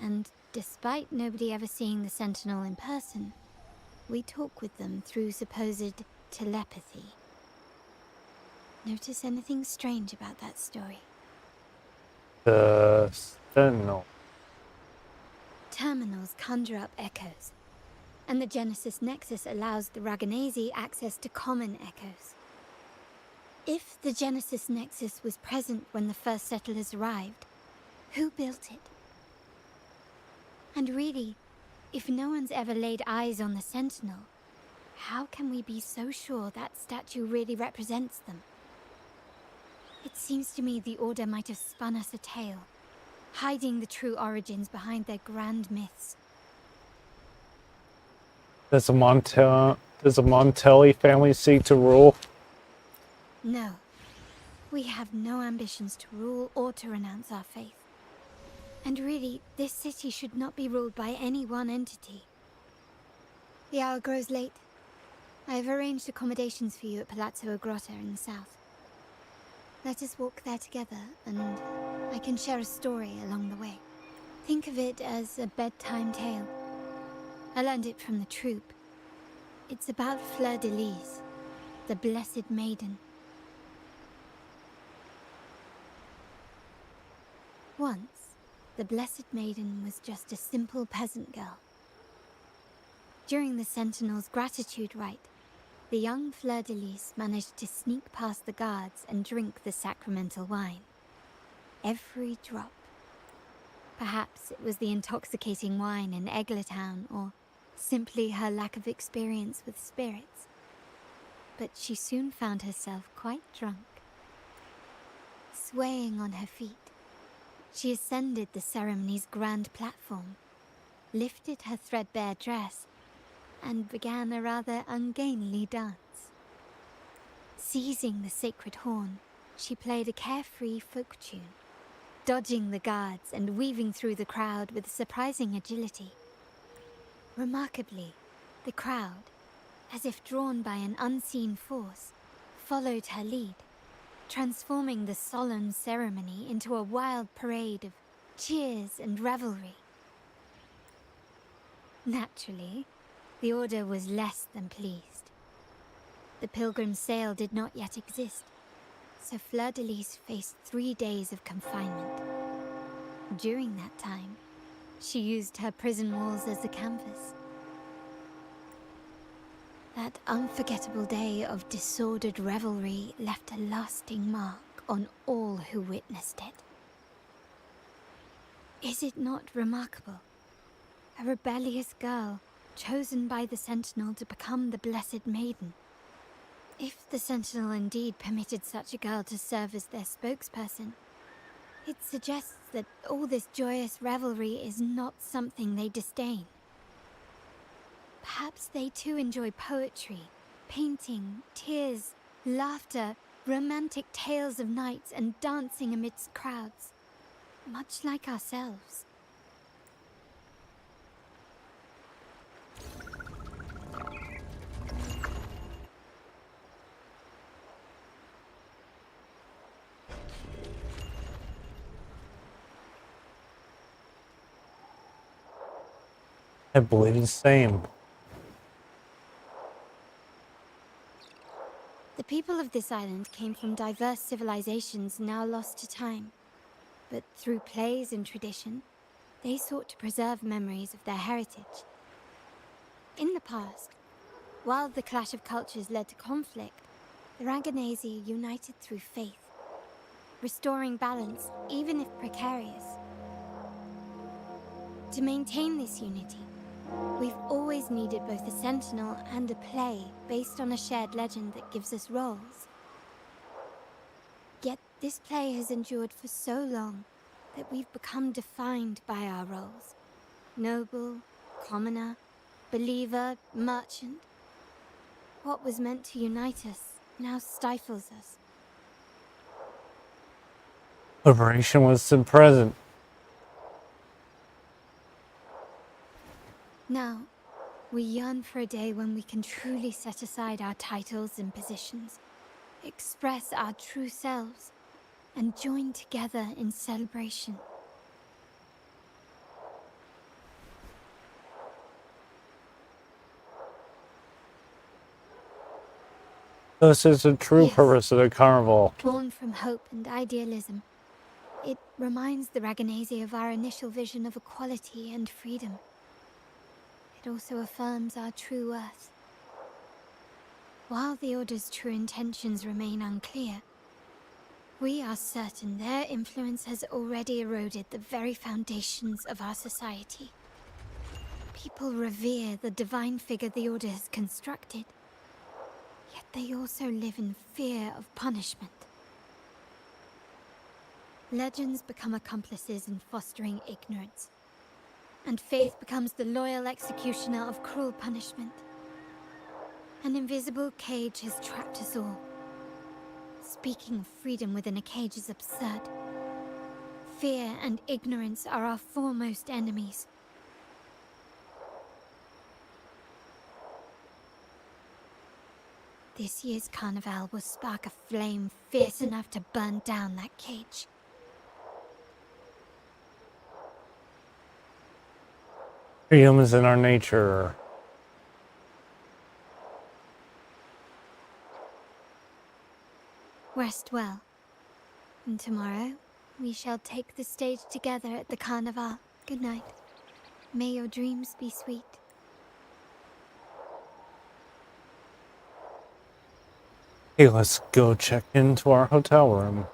And despite nobody ever seeing the Sentinel in person, we talk with them through supposed telepathy. Notice anything strange about that story? The Sentinel. Terminals conjure up echoes, and the Genesis Nexus allows the Raguunese access to common echoes. If the Genesis Nexus was present when the first settlers arrived, who built it? And really, if no one's ever laid eyes on the Sentinel, how can we be so sure that statue really represents them? It seems to me the Order might have spun us a tale, hiding the true origins behind their grand myths. Does the Montelli family seek to rule? No. We have no ambitions to rule or to renounce our faith. And really, this city should not be ruled by any one entity. The hour grows late. I have arranged accommodations for you at Palazzo Grotta in the south. Let us walk there together, and I can share a story along the way. Think of it as a bedtime tale. I learned it from the troupe. It's about Fleur de Lis, the Blessed Maiden. Once, the Blessed Maiden was just a simple peasant girl. During the Sentinel's gratitude rite, the young Fleur de Lis managed to sneak past the guards and drink the sacramental wine. Every drop. Perhaps it was the intoxicating wine in Eglatown, or simply her lack of experience with spirits. But she soon found herself quite drunk. Swaying on her feet, she ascended the ceremony's grand platform, lifted her threadbare dress, and began a rather ungainly dance. Seizing the sacred horn, she played a carefree folk tune, dodging the guards and weaving through the crowd with surprising agility. Remarkably, the crowd, as if drawn by an unseen force, followed her lead, transforming the solemn ceremony into a wild parade of cheers and revelry. Naturally, the Order was less than pleased. The pilgrim sale did not yet exist, so Fleur de Lis faced 3 days of confinement. During that time, she used her prison walls as a canvas. That unforgettable day of disordered revelry left a lasting mark on all who witnessed it. Is it not remarkable? A rebellious girl, chosen by the Sentinel to become the Blessed Maiden. If the Sentinel indeed permitted such a girl to serve as their spokesperson, it suggests that all this joyous revelry is not something they disdain. Perhaps they too enjoy poetry, painting, tears, laughter, romantic tales of nights, and dancing amidst crowds, much like ourselves. I believe the same. The people of this island came from diverse civilizations now lost to time. But through plays and tradition, they sought to preserve memories of their heritage. In the past, while the clash of cultures led to conflict, the Raguunese united through faith, restoring balance even if precarious. To maintain this unity, we've always needed both a sentinel and a play based on a shared legend that gives us roles. Yet this play has endured for so long that we've become defined by our roles. Noble, commoner, believer, merchant. What was meant to unite us now stifles us. Liberation was the present. Now, we yearn for a day when we can truly set aside our titles and positions, express our true selves, and join together in celebration. This is the true Yes. purpose of the carnival. Born from hope and idealism, it reminds the Ragunese of our initial vision of equality and freedom. It also affirms our true worth. While the Order's true intentions remain unclear, we are certain their influence has already eroded the very foundations of our society. People revere the divine figure the Order has constructed, yet they also live in fear of punishment. Legends become accomplices in fostering ignorance, and faith becomes the loyal executioner of cruel punishment. An invisible cage has trapped us all. Speaking of freedom within a cage is absurd. Fear and ignorance are our foremost enemies. This year's carnival will spark a flame fierce enough to burn down that cage. Freedom is in our nature. Rest well. And tomorrow, we shall take the stage together at the carnival. Good night. May your dreams be sweet. Hey, let's go check into our hotel room.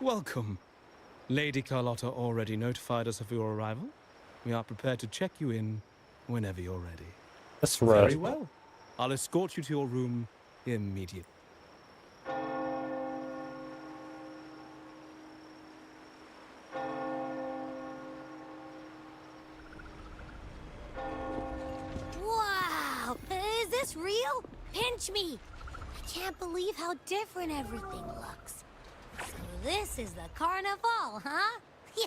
Welcome. Lady Carlotta already notified us of your arrival. We are prepared to check you in whenever you're ready. That's right. Very well. I'll escort you to your room immediately. Wow! Is this real? Pinch me! I can't believe how different everything looks. So this is the carnival, huh? Yeah!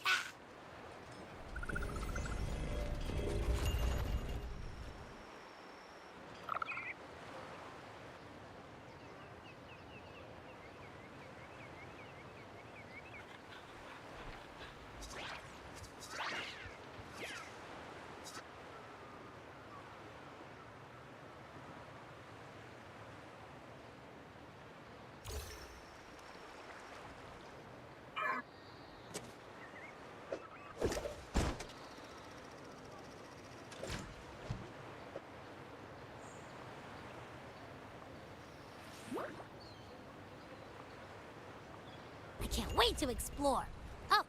I can't wait to explore. Oh,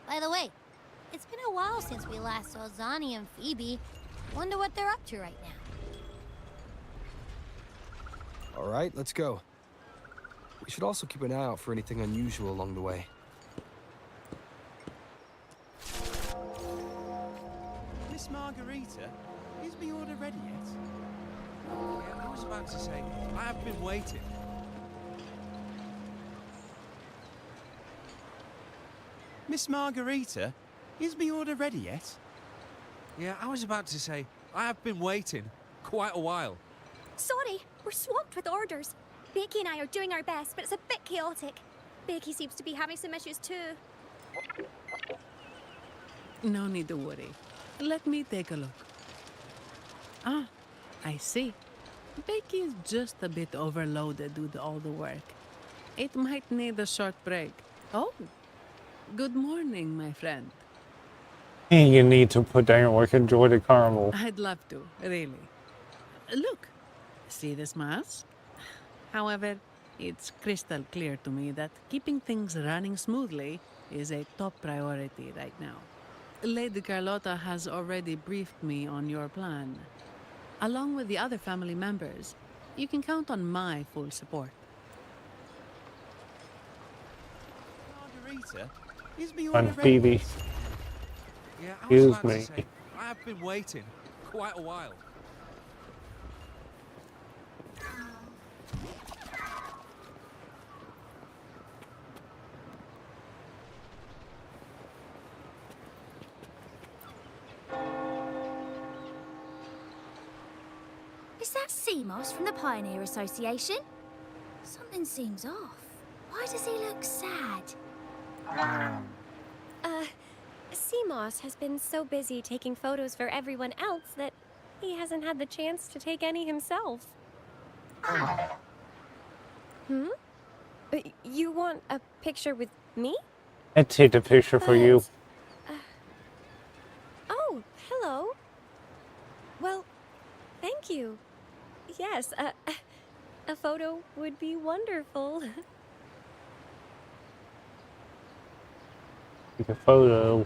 by the way, it's been a while since we last saw Zani and Phoebe. Wonder what they're up to right now. All right, let's go. We should also keep an eye out for anything unusual along the way. Miss Margarita, is the order ready yet? Yeah, I was about to say, I have been waiting. Miss Margarita, is the order ready yet? Yeah, I was about to say, I have been waiting quite a while. Sorry, we're swamped with orders. Becky and I are doing our best, but it's a bit chaotic. Becky seems to be having some issues too. No need to worry. Let me take a look. Ah, I see. Becky is just a bit overloaded with all the work. It might need a short break. Oh, good morning, my friend. And you need to put down your work and enjoy the carnival. I'd love to, really. Look, see this mask? However, it's crystal clear to me that keeping things running smoothly is a top priority right now. Lady Carlotta has already briefed me on your plan. Along with the other family members, you can count on my full support. Margarita, is me I'm order ready? Phoebe. Yeah, I was Excuse about to me. say, I have been waiting quite a while. Is that sea moss from the Pioneer Association? Something seems off. Why does he look sad? Seamoss has been so busy taking photos for everyone else that he hasn't had the chance to take any himself. You want a picture with me? I'd take a picture for you. Oh, hello. Well, thank you. Yes, a photo would be wonderful. Take a photo.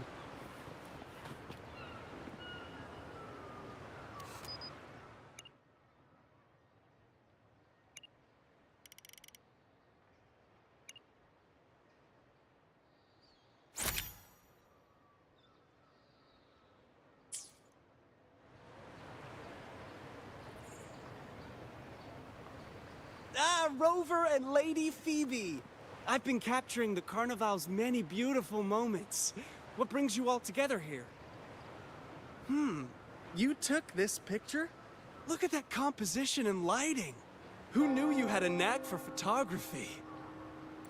Ah, Rover and Lady Phoebe! I've been capturing the Carnival's many beautiful moments. What brings you all together here? You took this picture? Look at that composition and lighting! Who knew you had a knack for photography?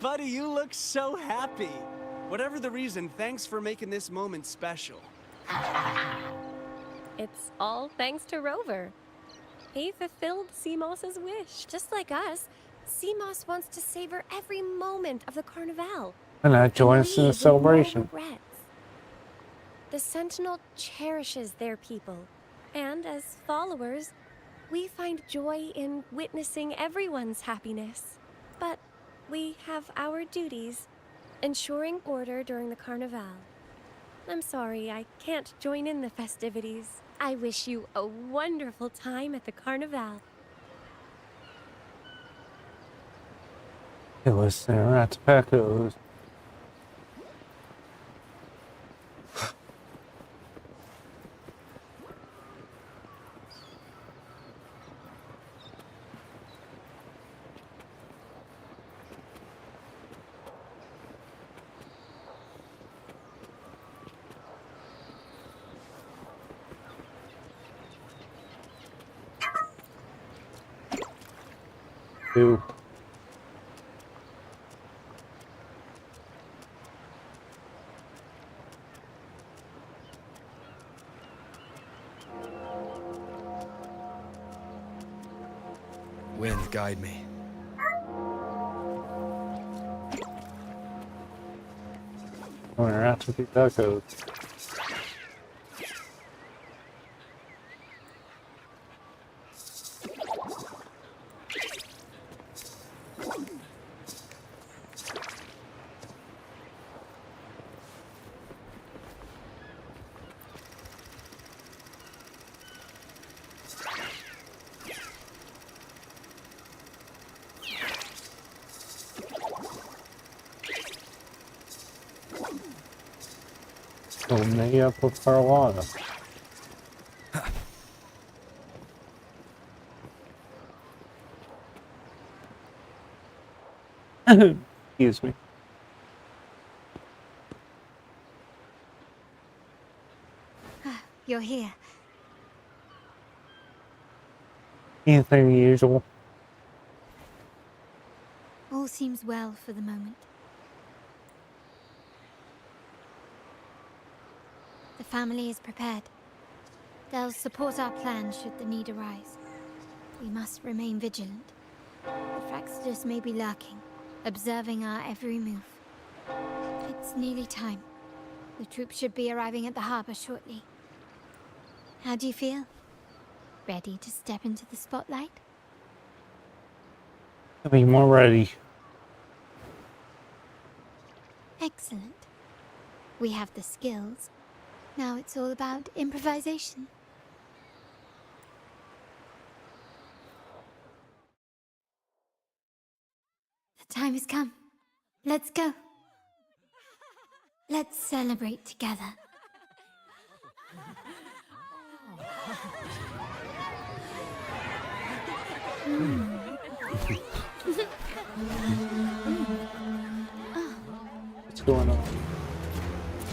Buddy, you look so happy! Whatever the reason, thanks for making this moment special. It's all thanks to Rover. He fulfilled Seamoss's wish. Just like us, Seamoss wants to savor every moment of the Carnival. And that joins in the leave with celebration. no regrets. The Sentinel cherishes their people, and as followers, we find joy in witnessing everyone's happiness. But we have our duties, ensuring order during the Carnival. I'm sorry I can't join in the festivities. I wish you a wonderful time at the Carnival. It was there at the Pecos. Two. Wind, guide me. We're out to the Pecos. So many up with Carolina. Excuse me. You're here. Anything usual. All seems well for the moment. The family is prepared. They'll support our plan should the need arise. We must remain vigilant. The Fraxidus may be lurking, observing our every move. It's nearly time. The troops should be arriving at the harbor shortly. How do you feel? Ready to step into the spotlight? I'll be more ready. Excellent. We have the skills. Now it's all about improvisation. time has come. Let's go. Let's celebrate together. What's going on?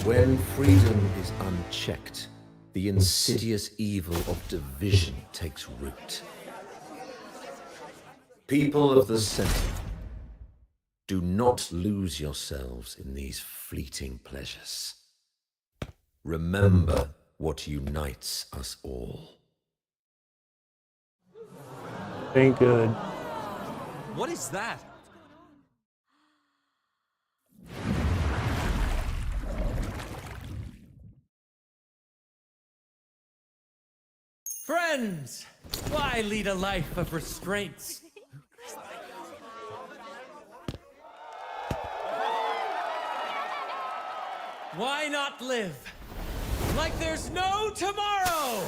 When freedom is unchecked, the insidious evil of division takes root. People of the Sentinel, do not lose yourselves in these fleeting pleasures. Remember what unites us all. Ain't good. What is that? Friends, why lead a life of restraints? Why not live like there's no tomorrow?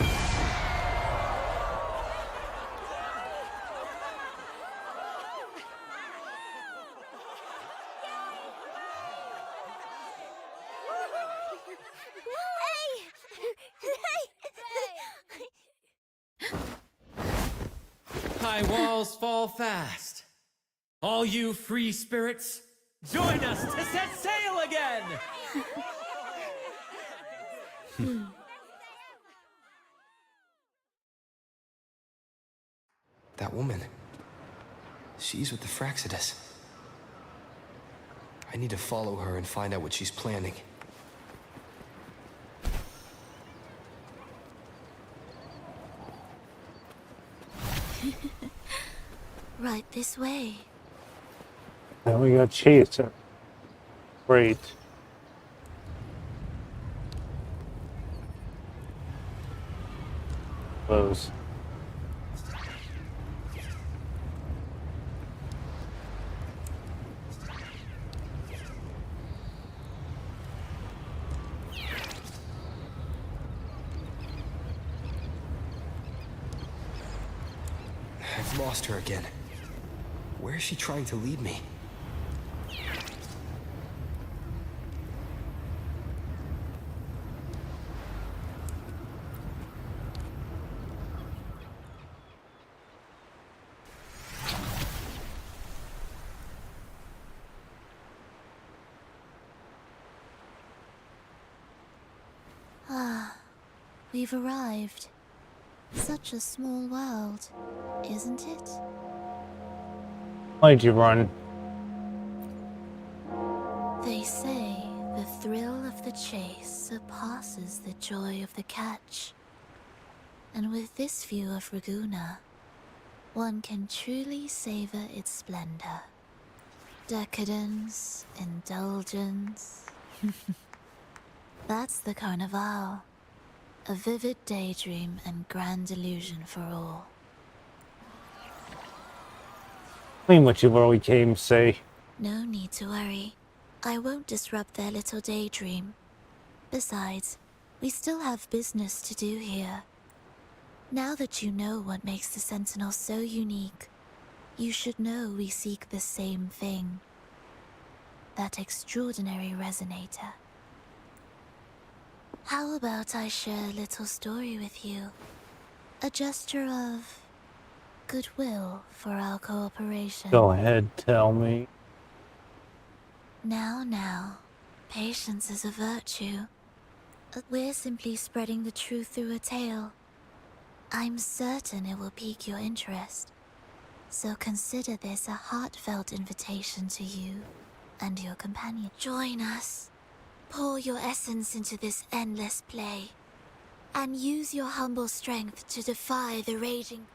High walls fall fast. All you free spirits, join us to set sail again! That woman. She's with the Fraxidus. I need to follow her and find out what she's planning. Right this way. Now we got chaser. Great. Close. I've lost her again. Where is she trying to lead me? Ah, we've arrived. Such a small world, isn't it? Why'd you run? They say the thrill of the chase surpasses the joy of the catch. And with this view of Raguuna, one can truly savor its splendor. Decadence, indulgence. That's the Carnival. A vivid daydream and grand illusion for all. Clean what you already came say. No need to worry. I won't disrupt their little daydream. Besides, we still have business to do here. Now that you know what makes the Sentinel so unique, you should know we seek the same thing. That extraordinary resonator. How about I share a little story with you? A gesture of goodwill for our cooperation. Go ahead, tell me. Now, patience is a virtue. We're simply spreading the truth through a tale. I'm certain it will pique your interest. So consider this a heartfelt invitation to you and your companion. Join us. Pour your essence into this endless play, and use your humble strength to defy the raging.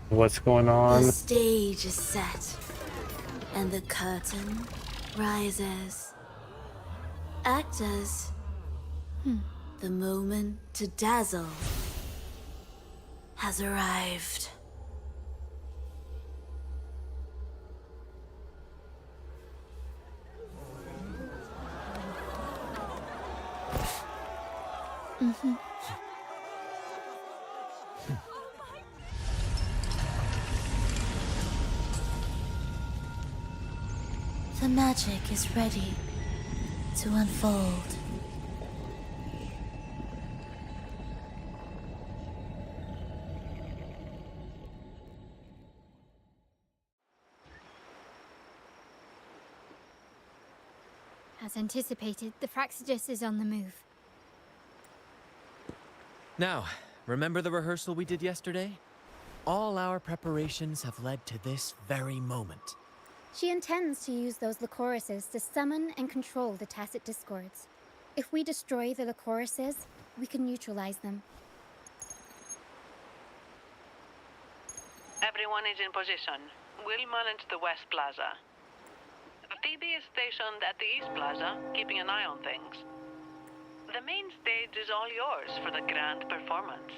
What's going on? The stage is set, and the curtain rises. Actors, the moment to dazzle has arrived. The magic is ready to unfold. As anticipated, the Fraxidus is on the move. Now, remember the rehearsal we did yesterday? All our preparations have led to this very moment. She intends to use those Lycorises to summon and control the Tacit Discords. If we destroy the Lycorises, we can neutralize them. Everyone is in position. We'll manage the West Plaza. Phoebe is stationed at the East Plaza, keeping an eye on things. The main stage is all yours for the grand performance.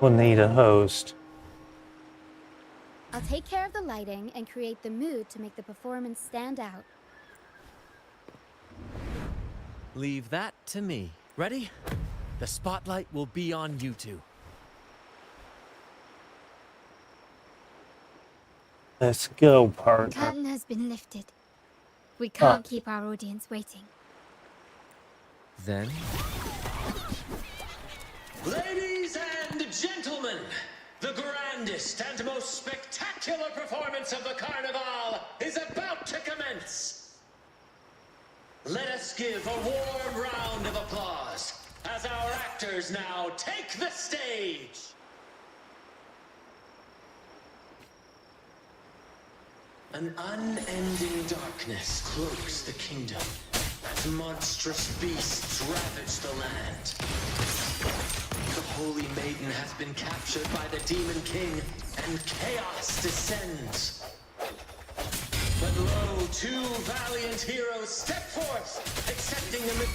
We'll need a host. I'll take care of the lighting and create the mood to make the performance stand out. Leave that to me. Ready? The spotlight will be on you two. Let's go, partner. Curtain has been lifted. We can't keep our audience waiting. Then... Ladies and gentlemen, the grandest and most spectacular performance of the Carnival is about to commence. Let us give a warm round of applause as our actors now take the stage. An unending darkness cloaks the kingdom as monstrous beasts ravage the land. The Holy Maiden has been captured by the Demon King, and chaos descends. But lo, two valiant heroes step forth, accepting the...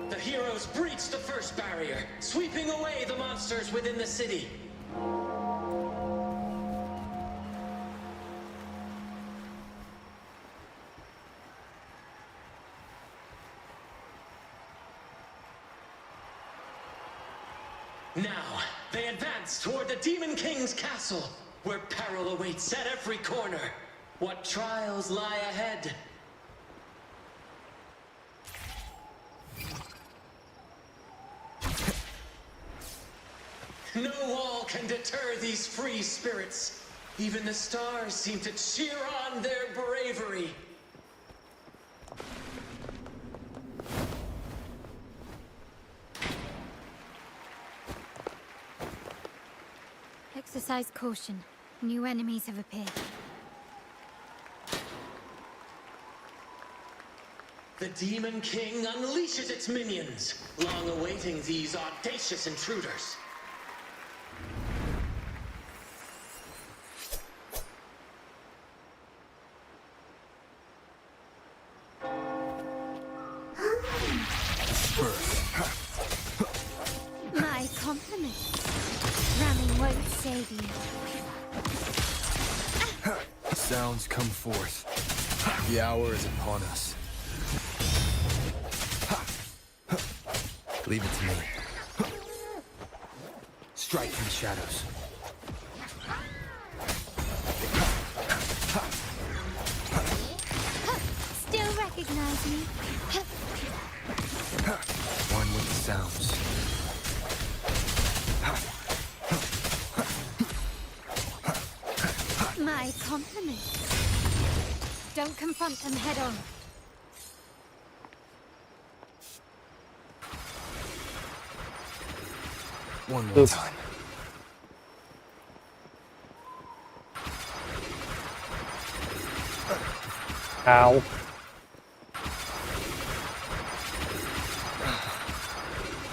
The heroes breach the first barrier, sweeping away the monsters within the city. Now, they advance toward the Demon King's castle, where peril awaits at every corner. What trials lie ahead? No wall can deter these free spirits. Even the stars seem to cheer on their bravery. Exercise caution. New enemies have appeared. The Demon King unleashes its minions, long awaiting these audacious intruders. My compliments. Ramming won't save you. Sounds come forth. The hour is upon us. Leave it to me. Strike from the shadows. Still recognize me? One with the sounds. My compliments. Don't confront them head on. One more time. Ow.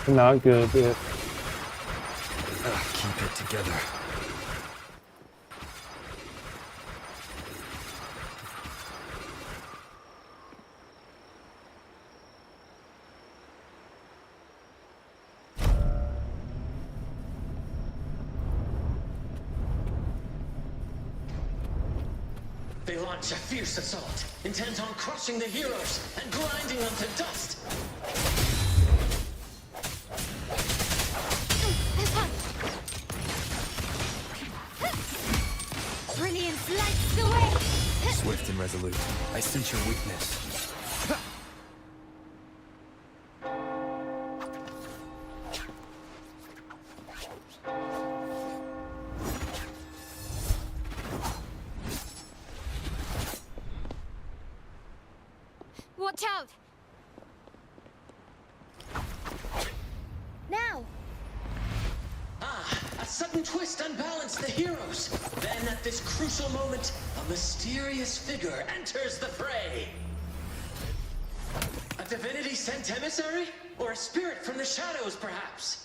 Not good. together. They launch a fierce assault, intent on crushing the heroes and grinding them to dust. Brilliance lights the way! Swift and resolute. I sense your weakness. Watch out! Now! A sudden twist unbalanced the heroes. Then at this crucial moment, a mysterious figure enters the fray. A divinity sent emissary? Or a spirit from the shadows, perhaps?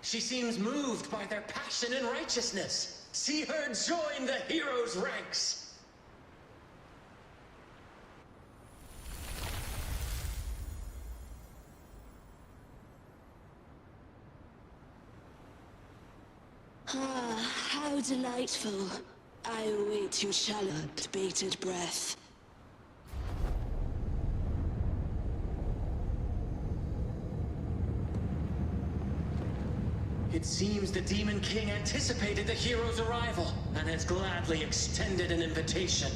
She seems moved by their passion and righteousness. See her join the heroes' ranks. Ah, how delightful. I await your challenge, bated breath. It seems the Demon King anticipated the hero's arrival and has gladly extended an invitation.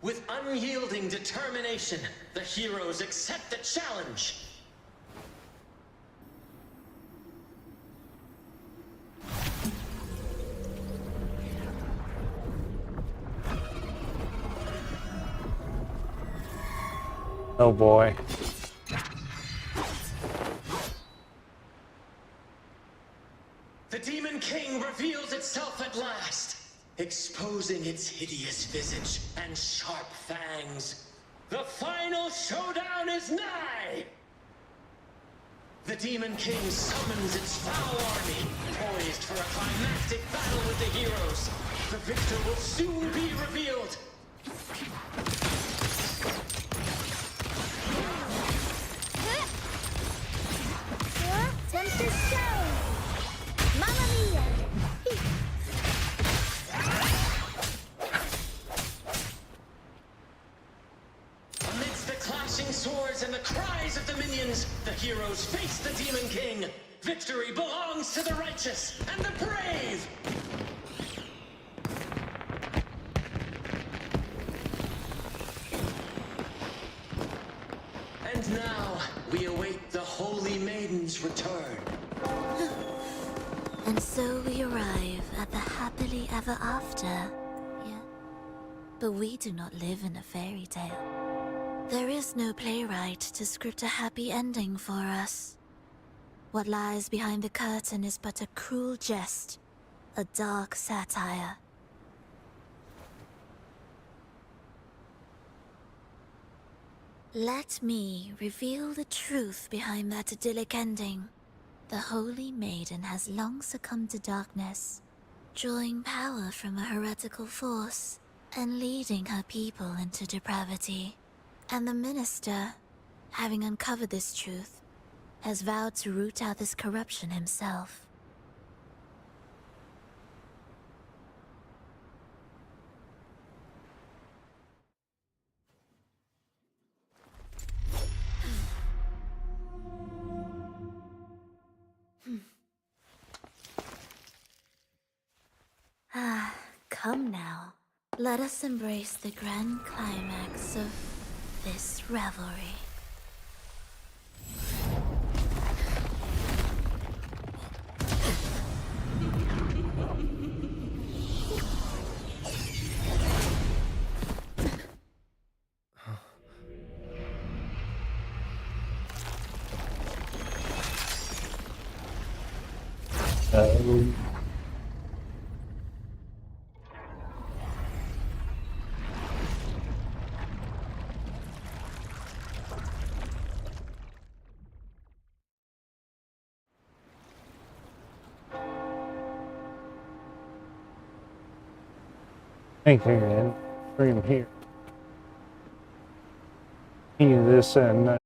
With unyielding determination, the heroes accept the challenge. Oh boy. The Demon King reveals itself at last, exposing its hideous visage and sharp fangs. The final showdown is nigh! The Demon King summons its foul army, poised for a climactic battle with the heroes. The victor will soon be revealed. Tempter show! Mamma mia! Amidst the clashing swords and the cries of the minions, the heroes face the Demon King. Victory belongs to the righteous and the brave! And now, we await the Holy Maiden's return. And so we arrive at the happily ever after. Yeah. But we do not live in a fairy tale. There is no playwright to script a happy ending for us. What lies behind the curtain is but a cruel jest, a dark satire. Let me reveal the truth behind that idyllic ending. The Holy Maiden has long succumbed to darkness, drawing power from a heretical force and leading her people into depravity. And the minister, having uncovered this truth, has vowed to root out this corruption himself. Ah, come now. Let us embrace the grand climax of this revelry. Thank you, man. Bring him here. This and